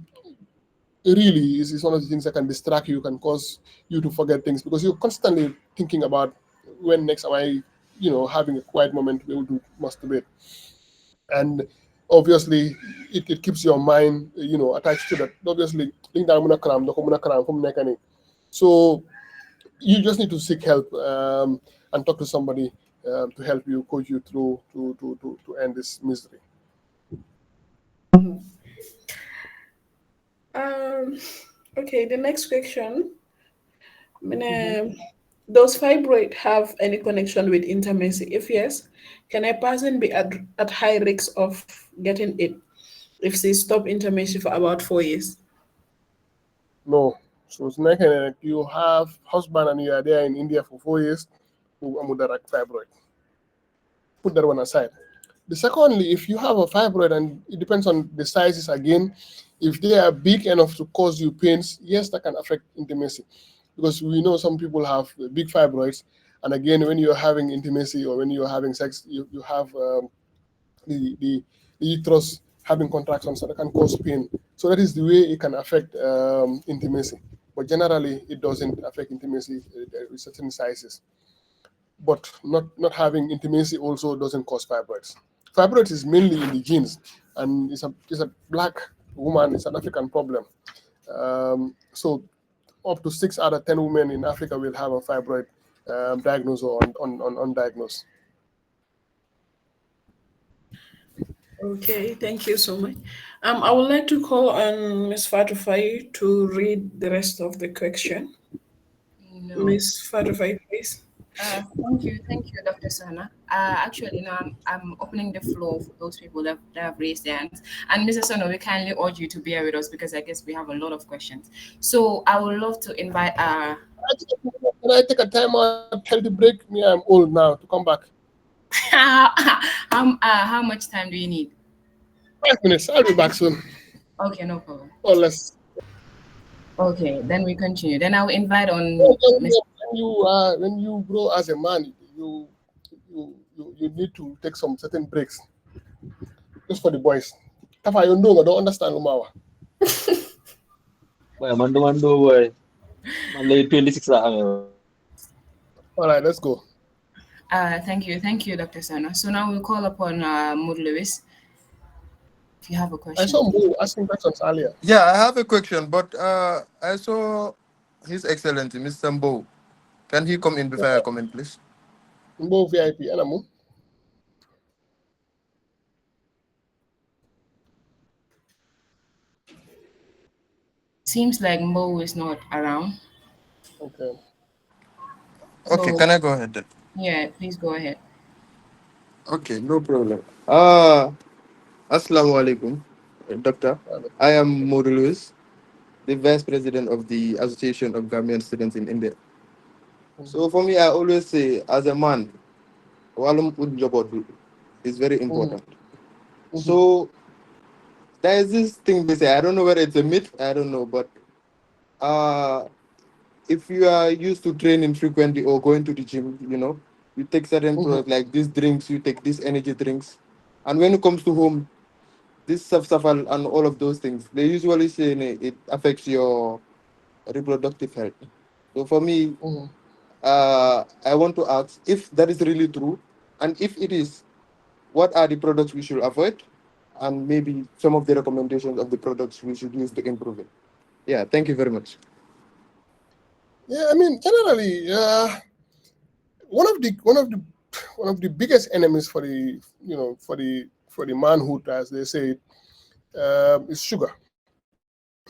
Really is one of the things that can distract you, can cause you to forget things because you're constantly thinking about when next am I, having a quiet moment to be able to masturbate. And obviously it keeps your mind attached to that. Obviously so you just need to seek help and talk to somebody to help you, coach you through to end this misery. Um, okay, the next question. Mhm. Does fibroid have any connection with intimacy? If yes, can a person be at high risk of getting it if they stop intimacy for about 4 years? No. So it's like you have husband and you are there in India for 4 years, direct fibroid. Put that one aside. The secondly, if you have a fibroid and it depends on the sizes again, if they are big enough to cause you pains, yes, that can affect intimacy. Because we know some people have big fibroids, and again, when you're having intimacy or when you're having sex, you have the uterus having contractions that can cause pain. So that is the way it can affect intimacy. But generally, it doesn't affect intimacy with certain sizes. But not having intimacy also doesn't cause fibroids. Fibroids is mainly in the genes, and it's a black woman. It's an African problem. So up to 6 out of 10 women in Africa will have a fibroid diagnosed or undiagnosed. Okay, thank you so much. I would like to call on Ms. Fatufai to read the rest of the question. No. Ms. Fatufai, please. Thank you, Dr. Sohna. Actually, now I'm opening the floor for those people that have raised their hands. And Mr. Sohna, we kindly urge you to bear with us because I guess we have a lot of questions. So I would love to invite. Can I take a time out, healthy break? Me, I'm old now to come back. How much time do you need? 5 minutes. I'll be back soon. Okay, no problem. Or less. Okay, then we continue. Then I'll invite on Miss. When you grow as a man, you need to take some certain breaks. Just for the boys. If I don't understand Lumawa. Boy, mandu boy. Malay 26 lah kami. All right, let's go. Thank you, Dr. Sohna. So now we'll call upon Mood Lewis. If you have a I question, saw please. Mo asking questions earlier. Yeah, I have a question, but I saw His Excellency, Mr. Mbo. Can he come in before I comment, please? Mo VIP, Anamu. Seems like Mo is not around. Okay. Okay, So can I go ahead then? yeah, please go ahead. Okay, no problem. Assalamu alaikum, Doctor. I am Modu Lewis, the Vice President of the Association of Gambian Students in India. So for me, I always say, as a man, walum udjobodu is very important. So there is this thing they say, I don't know whether it's a myth, I don't know, but if you are used to training frequently or going to the gym, you take certain products like these drinks, you take these energy drinks. And when it comes to home, this stuff and all of those things, they usually say it affects your reproductive health. So for me, I want to ask if that is really true. And if it is, what are the products we should avoid? And maybe some of the recommendations of the products we should use to improve it. Yeah, thank you very much. Yeah, I mean, generally, one of the biggest enemies for the for the manhood, as they say, is sugar.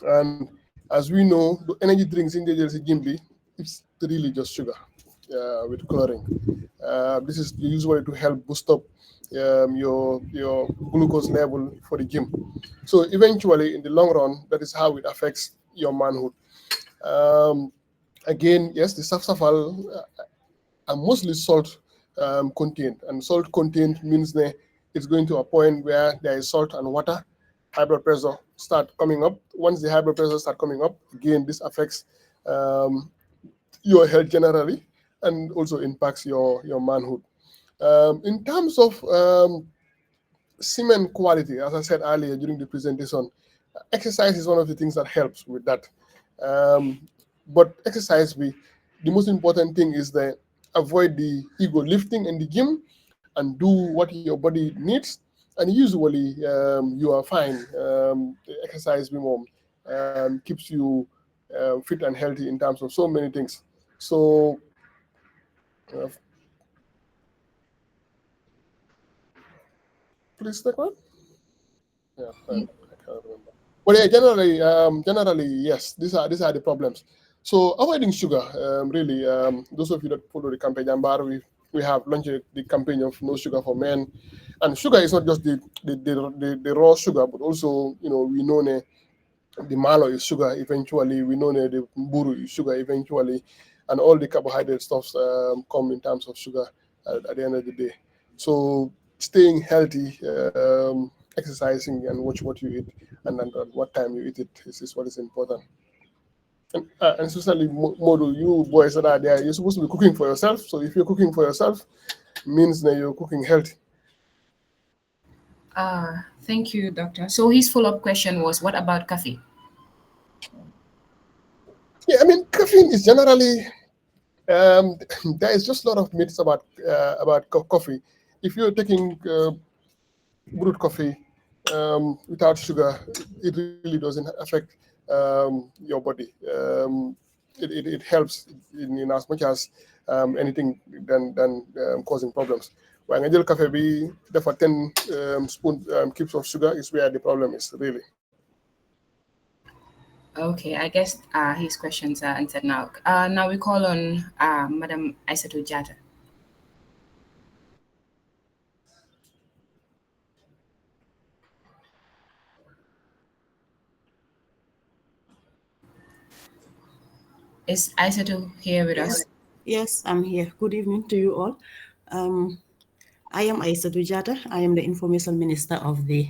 And as we know, the energy drinks in the Gimbi, it's really just sugar with chlorine. This is usually to help boost up your glucose level for the gym. So eventually, in the long run, that is how it affects your manhood. Again, yes, the safsafal are mostly salt contained, and salt contained means that it's going to a point where there is salt and water. High blood pressure start coming up. Once the high blood pressure start coming up, again, this affects your health generally and also impacts your manhood. In terms of semen quality, as I said earlier during the presentation, exercise is one of the things that helps with that. But the most important thing is that avoid the ego lifting in the gym and do what your body needs. And usually you are fine. The exercise minimum keeps you fit and healthy in terms of so many things. So Please take one. Yeah, I can't remember. But yeah, generally, yes, these are the problems. So avoiding sugar, really, those of you that follow the campaign Jambar, we have launched the campaign of no sugar for men, and sugar is not just the raw sugar, but also we know the malo is sugar eventually. We know the buru is sugar eventually, and all the carbohydrate stuffs come in terms of sugar at the end of the day. So staying healthy, exercising, and watch what you eat, and at what time you eat it is what is important. And especially Modu, you boys that are there, you're supposed to be cooking for yourself. So if you're cooking for yourself, means that you're cooking healthy. Thank you, doctor. So his follow-up question was, what about coffee? Yeah, I mean, caffeine is generally there is just a lot of myths about coffee. If you're taking brewed coffee without sugar, it really doesn't affect your body. It helps in as much as anything than causing problems. When I coffee be for 10 spoon cubes of sugar is where the problem is really. Okay, I guess his questions are answered now. Now we call on Madam Aissatou Jata. Is Aissatou here with us? Yes, I'm here. Good evening to you all. Um, I am Aissatou Jata. I am the Information Minister of the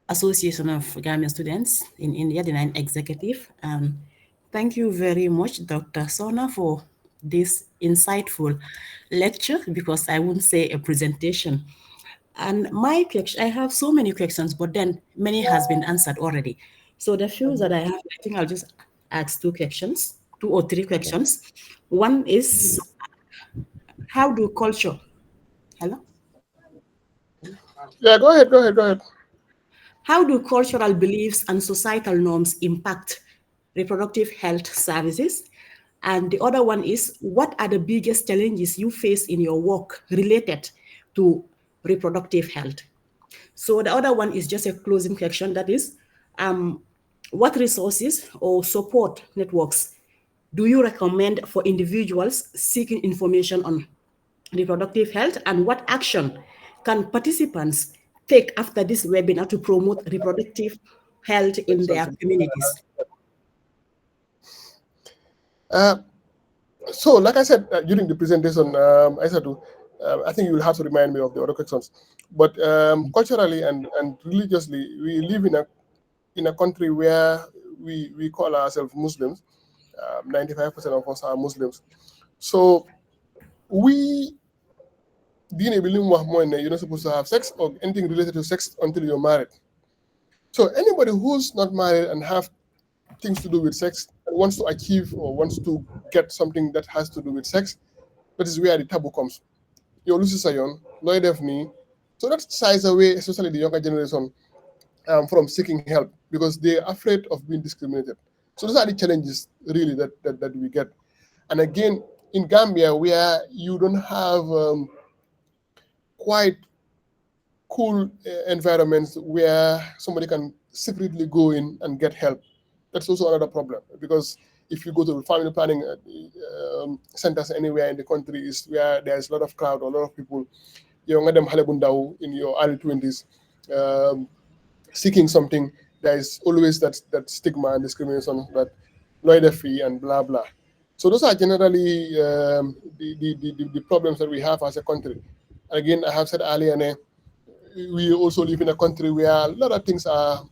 Association of Gambian Students in India, the 9th Executive. Thank you very much, Dr. Sohna, for this insightful lecture, because I wouldn't say a presentation. And my question, I have so many questions, but then many has been answered already. So the few that I have, I think I'll just ask two or three questions. One is, how do culture, hello? Yeah, go ahead. How do cultural beliefs and societal norms impact reproductive health services? And the other one is, what are the biggest challenges you face in your work related to reproductive health? So the other one is just a closing question, that is, what resources or support networks do you recommend for individuals seeking information on reproductive health, and what action can participants take after this webinar to promote reproductive health in their communities? So, like I said during the presentation, I think you will have to remind me of the other questions. But culturally and religiously, we live in a country where we call ourselves Muslims. 95% of us are Muslims. So we didn't believe you're not supposed to have sex or anything related to sex until you're married. So anybody who's not married and have things to do with sex and wants to achieve or wants to get something that has to do with sex, that is where the taboo comes. You're Lucy Sayon, Lloyd F. Me. So that shies away, especially the younger generation, from seeking help because they're afraid of being discriminated. So those are the challenges really that we get. And again, in Gambia, where you don't have quite cool environments where somebody can secretly go in and get help. That's also another problem because if you go to family planning centers anywhere in the country, is where there's a lot of crowd, a lot of people. You're in your early 20s, seeking something. There is always that stigma and discrimination that lawyer fee and blah blah. So those are generally the problems that we have as a country. Again, I have said earlier, we also live in a country where a lot of things are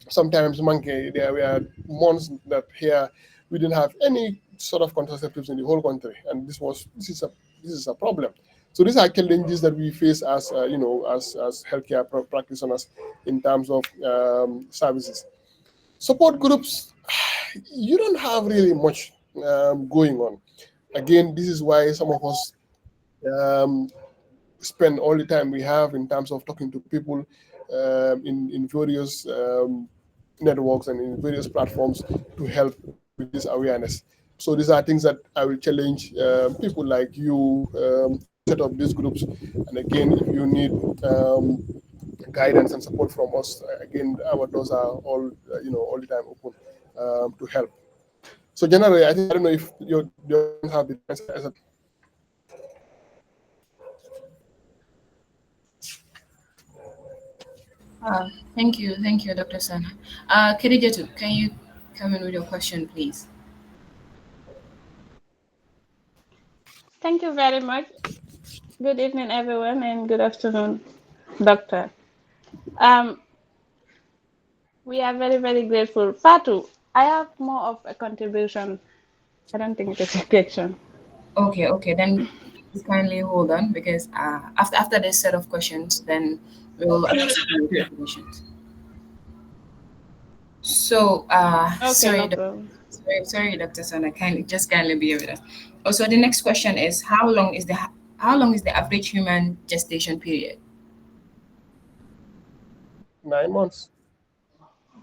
sometimes monkey. There were months that here we didn't have any sort of contraceptives in the whole country, and this is a problem. So these are challenges that we face as as healthcare practitioners in terms of services. Support groups, you don't have really much going on. Again, this is why some of us um, spend all the time we have in terms of talking to people in various networks and in various platforms to help with this awareness. So these are things that I will challenge people like you, set up these groups. And again, if you need guidance and support from us, again, our doors are all all the time open to help. So generally, I think, I don't know if you have the answer. Thank you, Dr. Sana. Khadijatu, can you come in with your question, please? Thank you very much. Good evening, everyone, and good afternoon, Doctor. Um, we are very, very grateful. Fatu, I have more of a contribution. I don't think it's a question. Okay, then please kindly hold on because after this set of questions, then we will address the contributions. So, Okay, no problem. sorry, Dr. Sana, kindly be with us. Also, the next question is how long is the average human gestation period? 9 months.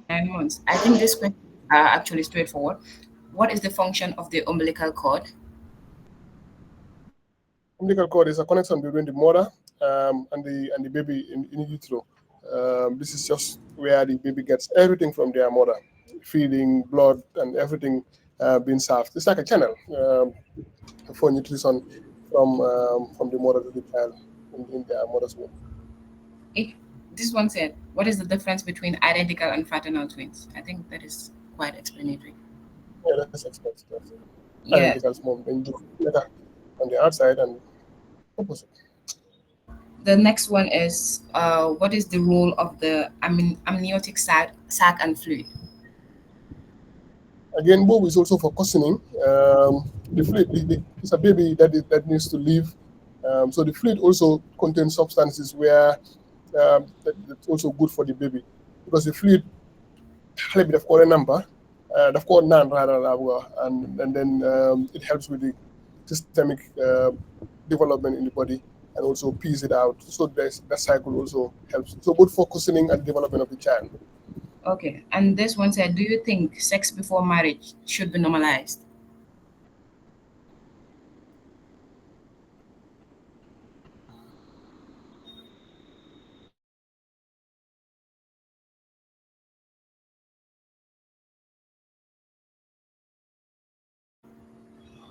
9 months. I think this question are actually straightforward. What is the function of the umbilical cord? Umbilical cord is a connection between the mother and the baby in utero. This is just where the baby gets everything from their mother, feeding, blood, and everything being served. It's like a channel for nutrition from the mother to the child in their mother's womb. Eh, this one said, what is the difference between identical and fraternal twins? I think that is quite explanatory. Yeah, that's expensive. Yeah. Identical small, then better on the outside and opposite. The next one is, what is the role of the amniotic sac and fluid? Again, Bob is also for cushioning. The fluid, it's a baby that needs to live. So the fluid also contains substances where that's also good for the baby, because the fluid a bit of core number, the core none rather, and then it helps with the systemic development in the body and also pees it out. So that cycle also helps. So both for cushioning and development of the child. Okay, and this one said, do you think sex before marriage should be normalized?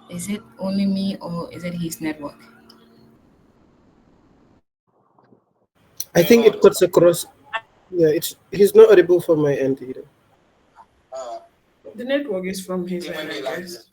Is it only me or is it his network? I think it cuts across. Yeah, he's not audible for my end either. The network is from his end, I guess.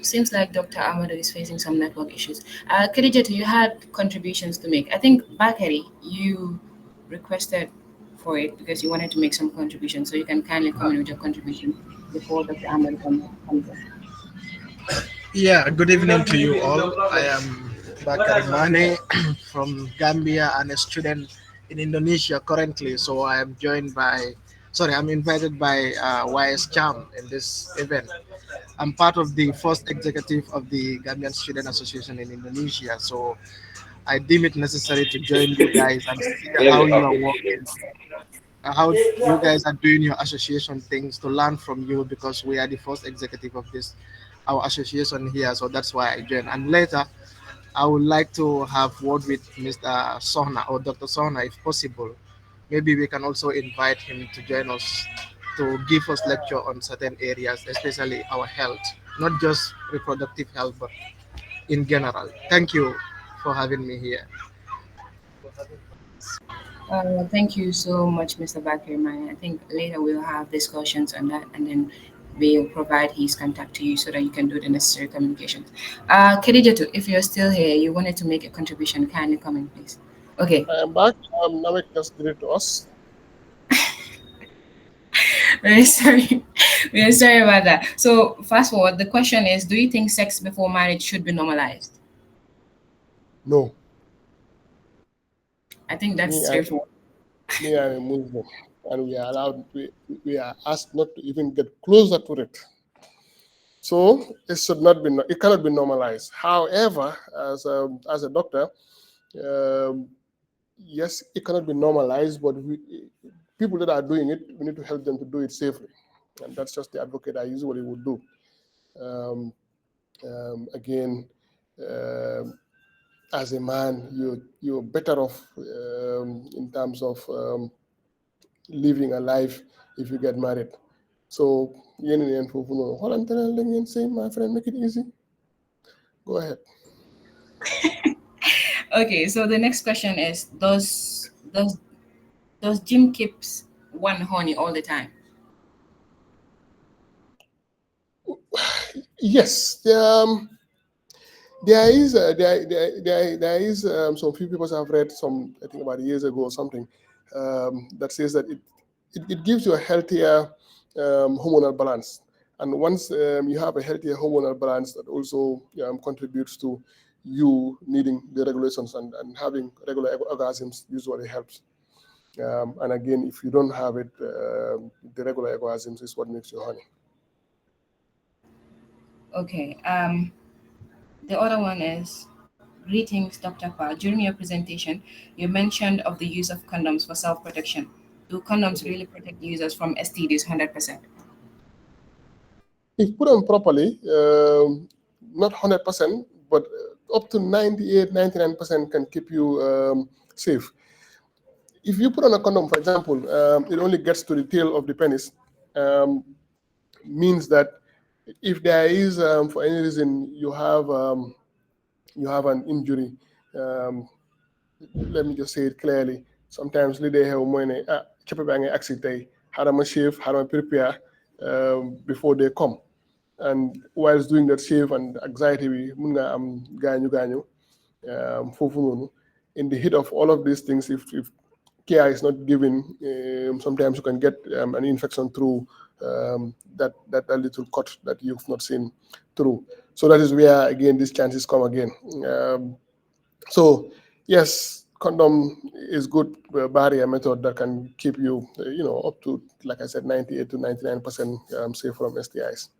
Seems like Dr. Amadou is facing some network issues. Khadijatu, you had contributions to make. I think Bakari, you requested for it because you wanted to make some contributions, so you can kindly come in with your contribution before Dr. Amadou comes in. Yeah, good evening to you all. I am Bakari Mane from Gambia and a student in Indonesia currently. So I am I'm invited by YS Cham in this event. I'm part of the first executive of the Gambian Student Association in Indonesia. So I deem it necessary to join you guys and see how you are working, how you guys are doing your association things to learn from you, because we are the first executive of this our association here. So that's why I joined. And later I would like to have word with Mr. Sohna or Dr. Sohna if possible. Maybe we can also invite him to join us to give us lecture on certain areas, especially our health, not just reproductive health, but in general. Thank you for having me here. Thank you so much, Mr. Bakari Mane. I think later we'll have discussions on that, and then we'll provide his contact to you so that you can do the necessary communications. Khadijatu, if you're still here, you wanted to make a contribution, kindly come in, please. Okay. I am back. Now we just give it to us. Very sorry. We are sorry about that. So, fast forward, the question is, do you think sex before marriage should be normalized? No, I think that's me, I, straightforward. me, I'm a Muslim, and we are allowed, we are asked not to even get closer to it. So it should not be, it cannot be normalized. However, as a doctor, um, yes, it cannot be normalized, but people that are doing it, we need to help them to do it safely. And that's just the advocate I usually would do. Um, again, um, as a man, you're better off in terms of living a life if you get married. So, hold on, say, my friend, make it easy. Go ahead. Okay, so the next question is, does Jim keeps one honey all the time? Yes, there is there is some few papers I've read some, I think about years ago or something, that says that it gives you a healthier hormonal balance, and once you have a healthier hormonal balance, that also contributes to you needing the regulations, and having regular orgasms usually helps. And again, if you don't have it, the regular orgasms is what makes you honey. Okay. The other one is, greetings, Dr. Pa. During your presentation, you mentioned of the use of condoms for self-protection. Do condoms really protect users from STDs 100%? If put on properly, not 100%, but up to 98, 99% can keep you safe. If you put on a condom, for example, it only gets to the tail of the penis, um, means that if there is, for any reason, you have an injury, um, let me just say it clearly. Sometimes they have money, accident, had a shave, had a prepare before they come. And whilst doing that shave and anxiety, we munga am ganyu in the heat of all of these things, if care is not given, sometimes you can get an infection through that little cut that you've not seen through. So that is where again these chances come again. So yes, condom is good barrier method that can keep you, up to, like I said, 98 to 99% safe from STIs.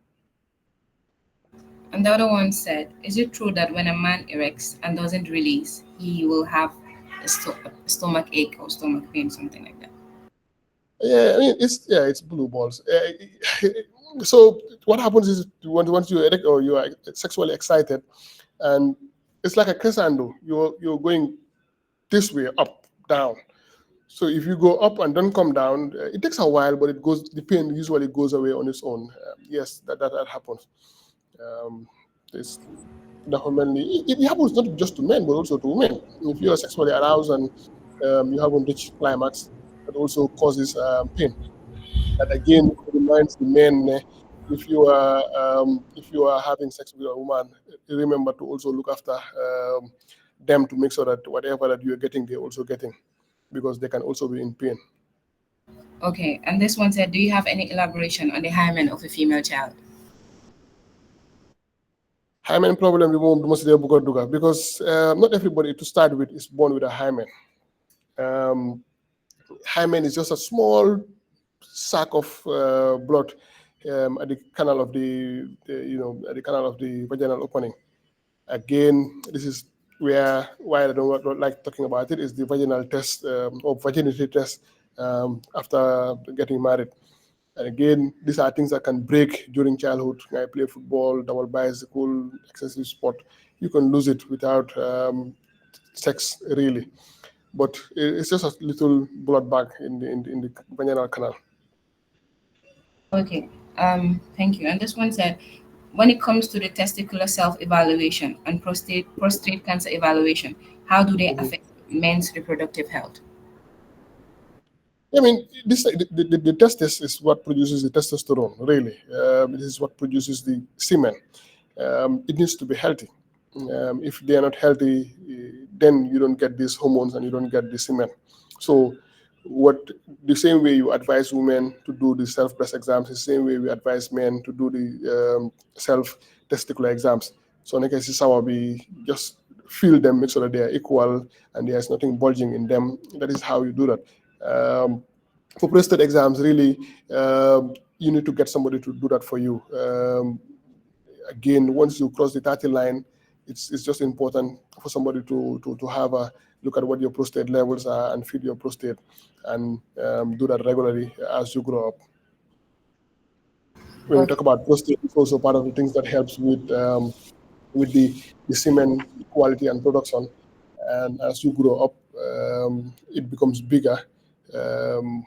And the other one said, is it true that when a man erects and doesn't release, he will have a stomach ache or stomach pain, something like that? Yeah, I mean it's blue balls. So what happens is once you erect or you are sexually excited, and it's like a crescendo. You're going this way, up, down. So if you go up and don't come down, it takes a while, but it goes. The pain usually goes away on its own. Yes, that happens. Um, this definitely it happens not just to men but also to women. If you are sexually aroused and you haven't reached climax, that also causes pain. That again reminds the men, if you are having sex with a woman, remember to also look after them, to make sure that whatever that you are getting, they're also getting, because they can also be in pain. Okay, and this one said, do you have any elaboration on the hymen of a female child? Hymen problem we won't because not everybody to start with is born with a hymen. Um, Hymen is just a small sac of blood at the canal of at the canal of the vaginal opening. Again, this is why I don't like talking about it, is the vaginal test or virginity test after getting married. And again, these are things that can break during childhood. I play football, double bicycle, excessive sport. You can lose it without sex, really. But it's just a little blood bag in the vaginal canal. Okay, thank you. And this one said, when it comes to the testicular self-evaluation and prostate cancer evaluation, how do they Mhm. affect men's reproductive health? I mean, the testis is what produces the testosterone, really. This is what produces the semen. It needs to be healthy. If they are not healthy, then you don't get these hormones and you don't get the semen. So what the same way you advise women to do the self-breast exams, the same way we advise men to do the self-testicular exams. So in case someone be just feel them, make sure that they are equal and there's nothing bulging in them. That is how you do that. For prostate exams, really, you need to get somebody to do that for you. Again, once you cross the 30 line, it's just important for somebody to have a look at what your prostate levels are and feed your prostate, and do that regularly as you grow up. When we talk Okay. about prostate, it's also part of the things that helps with the semen quality and production. And as you grow up, it becomes bigger,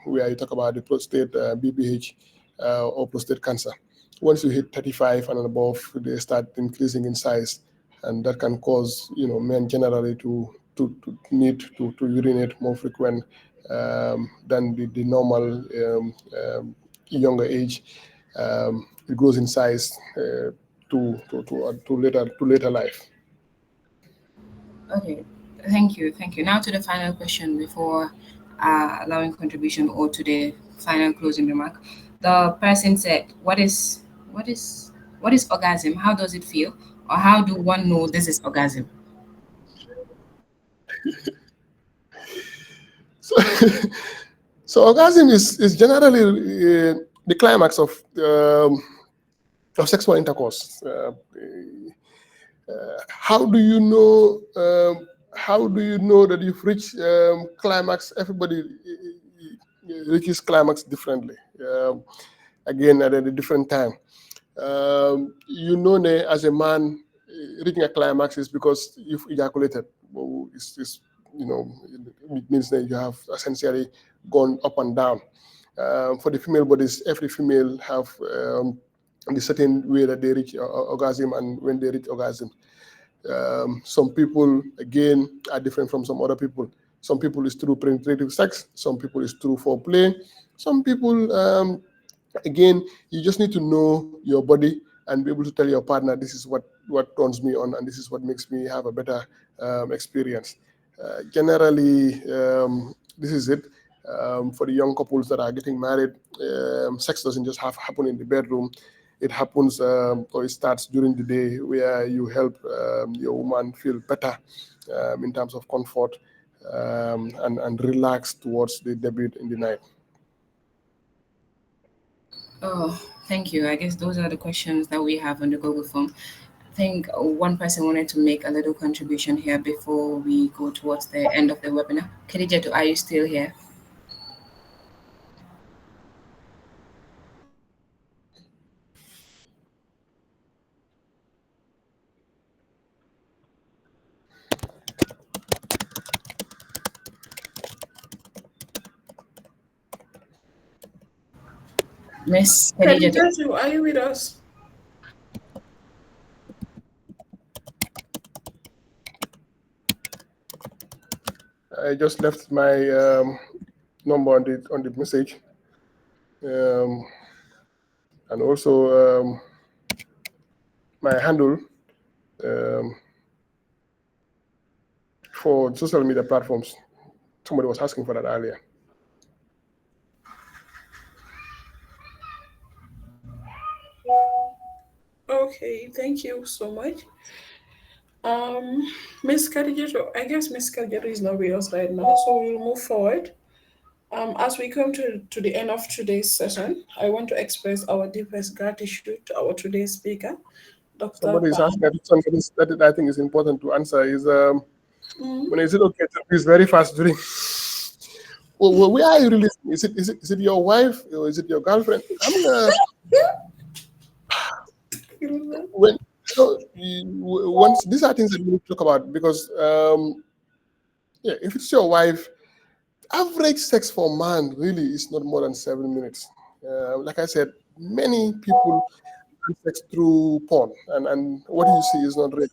where you talk about the prostate BPH, or prostate cancer. Once you hit 35 and above, they start increasing in size, and that can cause men generally to need to urinate more frequent than the normal younger age. It grows in size to later life. Okay. Thank you. Now to the final question before allowing contribution or to the final closing remark. The person said, what is what is orgasm? How does it feel? Or how do one know this is orgasm? So, so orgasm is generally the climax of sexual intercourse. How do you know? How do you know that you've reached climax? Everybody reaches climax differently. Again, at a different time. As a man, reaching a climax is because you've ejaculated. Well, it means that you have essentially gone up and down. For the female bodies, every female have the certain way that they reach orgasm and when they reach orgasm. Some people, again, are different from some other people. Some people is through penetrative sex. Some people is through foreplay. Some people, again, you just need to know your body and be able to tell your partner, this is what turns me on and this is what makes me have a better experience. Generally, this is it. For the young couples that are getting married, sex doesn't just happen in the bedroom. It happens, or it starts during the day, where you help your woman feel better in terms of comfort, and relax towards the debut in the night. Oh, thank you. I guess those are the questions that we have on the Google form. I think one person wanted to make a little contribution here before we go towards the end of the webinar. Khadija, are you still here? Miss Khadija. Khadija, are you with us? I just left my number on the message, and also my handle for social media platforms. Somebody was asking for that earlier. Okay, thank you so much. Miss Khadija, I guess Miss Khadija is not with us right now, so we'll move forward. As we come to the end of today's session, I want to express our deepest gratitude to our today's speaker, Dr. Somebody is asking that I think is important to answer is Mm. when is it okay to use very fast during? Well, where are you really? Is it your wife or is it your girlfriend? I'm gonna when once these are things that we need to talk about because if it's your wife, average sex for a man really is not more than 7 minutes. Like I said, many people have sex through porn, and what you see is not real.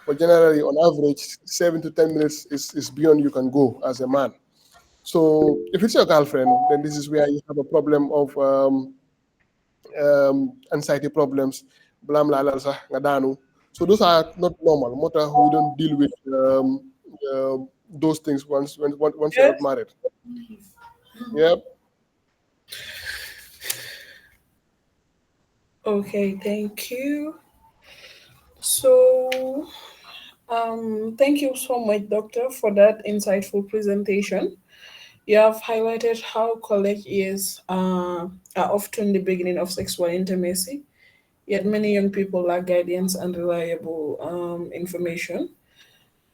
But generally, on average, 7 to 10 minutes is beyond you can go as a man. So if it's your girlfriend, then this is where you have a problem of anxiety problems, blah blah blah, ngadanu. So those are not normal. Mota, we don't deal with those things once you're not Yes. married. Yep. Okay, thank you. So, thank you so much, Doctor, for that insightful presentation. You have highlighted how college years are often the beginning of sexual intimacy, yet many young people lack guidance and reliable information.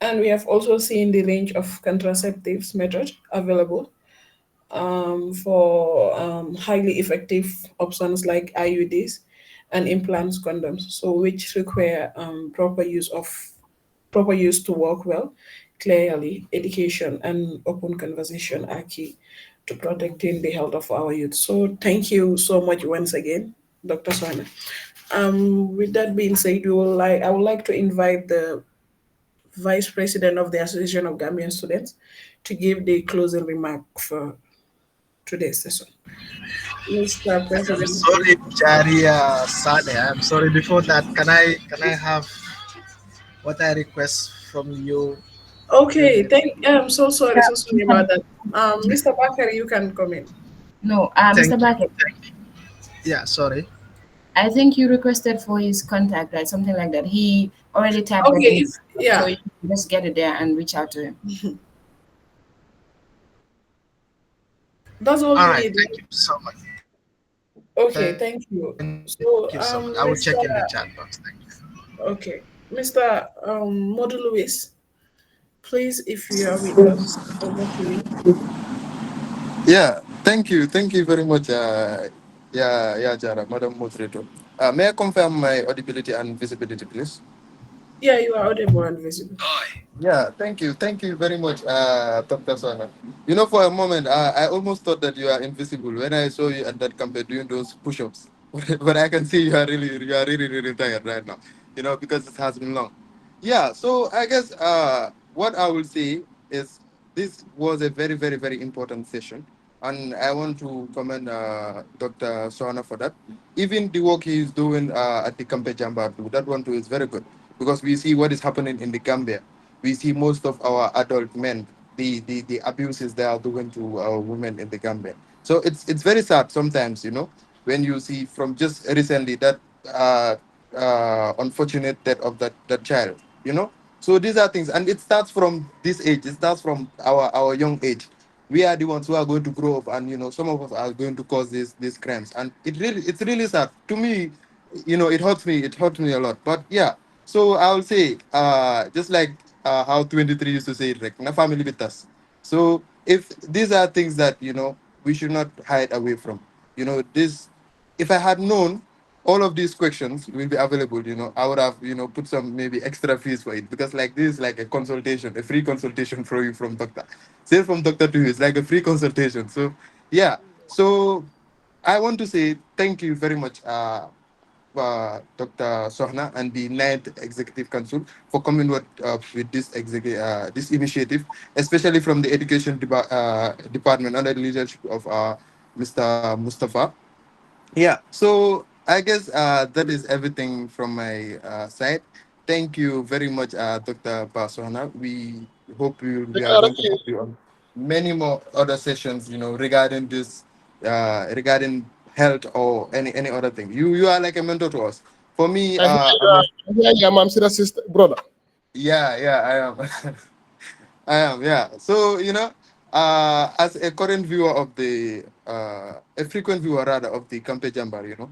And we have also seen the range of contraceptives method available for highly effective options like IUDs and implants condoms, so which require proper use to work well. Clearly, education and open conversation are key to protecting the health of our youth. So thank you so much once again, Dr. Sohna. With that being said, I would like to invite the Vice President of the Association of Gambian Students to give the closing remark for today's session. Mr. I'm President, please. sorry, Charia Sade. I'm sorry. Before that, can I have what I request from you? Okay, Maybe. I'm so sorry, so sorry about that. Mr. Bakari, you can come in. No, Mr. Thank you. Bucket, Yeah, sorry. I think you requested for his contact, right? Something like that. He already tapped that Okay, in, so yeah, you can just get it there and reach out to him. that's all All you right. need. Thank you so much. Okay, Thank you thank so much. you. I will check in the So, chat box. Thank you. Mr. Okay, Mr. Modu Lewis, please, if you are with us, over to you. Yeah, thank you very much. Yeah, Jara, Madam Moderator. May I confirm my audibility and visibility, please? Yeah, you are audible and visible. Yeah, thank you very much, Dr. Sana. You know, for a moment, I almost thought that you are invisible when I saw you at that campaign doing those push-ups. But I can see you are really, really tired right now. You know, because it has been long. Yeah, so I guess what I will say is this was a very, very, very important session, and I want to commend Dr. Sohana for that. Even the work he is doing at the campaign Jambar, too, that one too is very good because we see what is happening in the Gambia. We see most of our adult men, the abuses they are doing to our women in the Gambia. So it's very sad sometimes, you know, when you see from just recently that unfortunate death of that child, you know. So these are things, and it starts from this age. It starts from our young age. We are the ones who are going to grow up, and you know, some of us are going to cause these crimes, and it's really sad to me. You know, it hurts me. It hurts me a lot. But yeah, so I will say, just like how 23 used to say it, like, na family with us. So if these are things that, you know, we should not hide away from, you know, this, if I had known all of these questions will be available, you know, I would have, you know, put some maybe extra fees for it because like this is like a consultation, a free consultation for you from doctor. Say from doctor to you, it's like a free consultation. So yeah. So I want to say thank you very much, Dr. Sohna and the Ninth Executive Council for coming with this this initiative, especially from the Education Department under the leadership of Mr. Mustafa. Yeah, so I guess that is everything from my side. Thank you very much, Dr. Basona. We hope we are going to have you on many more other sessions, you know, regarding this, regarding health or any other thing. You are like a mentor to us. For me, I hear you I'm a, are, I hear you are Mamsira's sister, brother. yeah, I am. I am, yeah. So, you know, as a current viewer of a frequent viewer rather of the Campe Jambar, you know,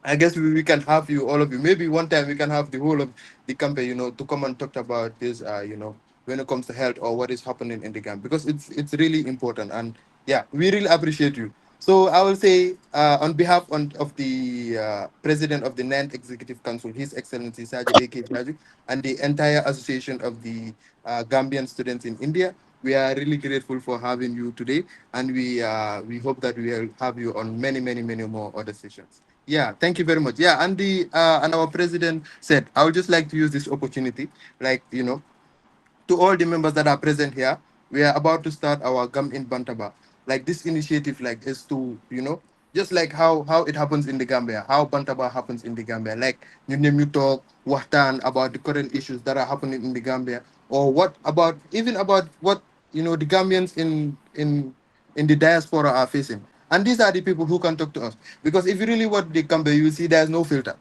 I guess we can have you, all of you. Maybe one time we can have the whole of the campaign, you know, to come and talk about this, you know, when it comes to health or what is happening in the camp because it's really important. And yeah, we really appreciate you. So I will say, on behalf of the president of the Ninth Executive Council, His Excellency Saji A.K. Jaju, and the entire association of the Gambian students in India, we are really grateful for having you today, and we hope that we will have you on many more other sessions. Yeah, thank you very much. Yeah, and the and our president said, I would just like to use this opportunity, like you know, to all the members that are present here, we are about to start our Gum in Bantaba. Like this initiative, like is to, you know, just like how it happens in the Gambia, how Bantaba happens in the Gambia. Like you name you talk, wahtan about the current issues that are happening in the Gambia, or what about even about what you know the Gambians in in the diaspora are facing. And these are the people who can talk to us. Because if you really want the Gambia, you see there's no filter.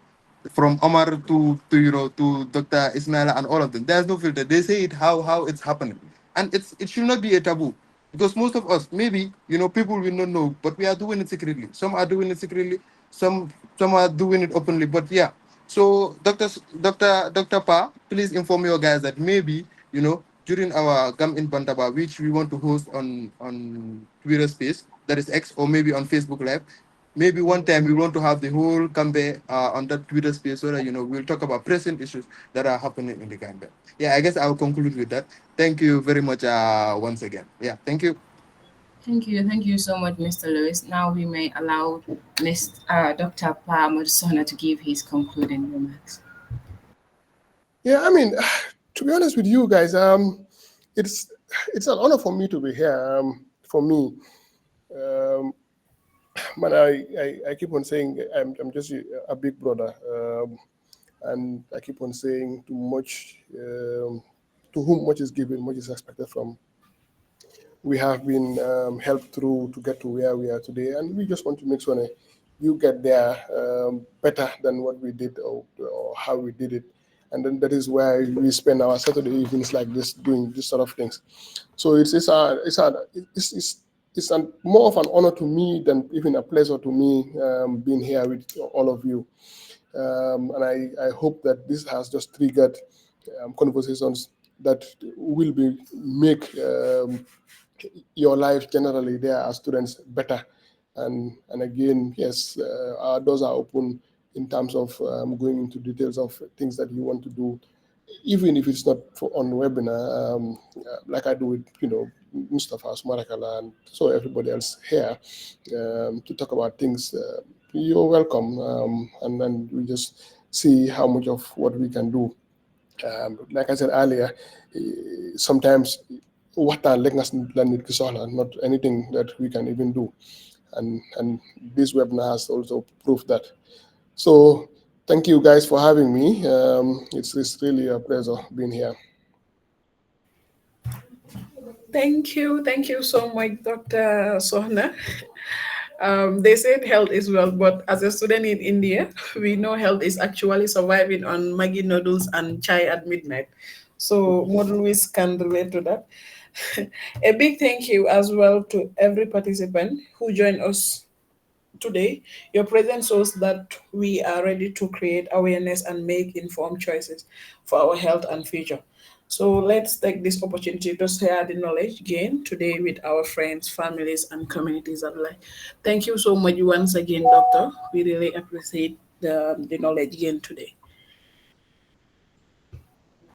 From Omar to to Dr. Ismaila and all of them. There's no filter. They say it how it's happening. And it should not be a taboo. Because most of us, maybe, people will not know, but we are doing it secretly. Some are doing it secretly, some are doing it openly. But yeah. So Dr. Pa, please inform your guys that maybe, during our Gam in Bantaba, which we want to host on Twitter Space, that is X, or maybe on Facebook Live. Maybe one time we want to have the whole Gambia on that Twitter space so that we'll talk about present issues that are happening in the Gambia. Yeah, I guess I'll conclude with that. Thank you very much once again. Yeah, thank you. Thank you so much, Mr. Lewis. Now we may allow Dr. Amadou Sohna to give his concluding remarks. Yeah, I mean, to be honest with you guys, it's an honor for me to be here. For me, but I keep on saying I'm just a big brother, and I keep on saying too much. To whom much is given, much is expected from. We have been helped through to get to where we are today, and we just want to make sure that you get there better than what we did or how we did it. And then that is why we spend our Saturday evenings like this doing this sort of things. So it's more of an honor to me than even a pleasure to me being here with all of you. And I hope that this has just triggered conversations that will make your life generally there as students better. And again, yes, our doors are open in terms of going into details of things that you want to do, even if it's not on webinar, like I do with Mustafa Smarakala and so everybody else here to talk about things. You're welcome, and then we just see how much of what we can do. Like I said earlier, sometimes what are not anything that we can even do, and this webinar has also proved that. So thank you guys for having me. It's really a pleasure being here. Thank you so much, Dr. Sohna. They said health is wealth, but as a student in India, we know health is actually surviving on Maggi noodles and chai at midnight. So Model Luis can relate to that. A big thank you as well to every participant who joined us today. Your presence shows that we are ready to create awareness and make informed choices for our health and future. So let's take this opportunity to share the knowledge gained today with our friends, families, and communities alike. Thank you so much once again, Doctor. We really appreciate the knowledge gained today.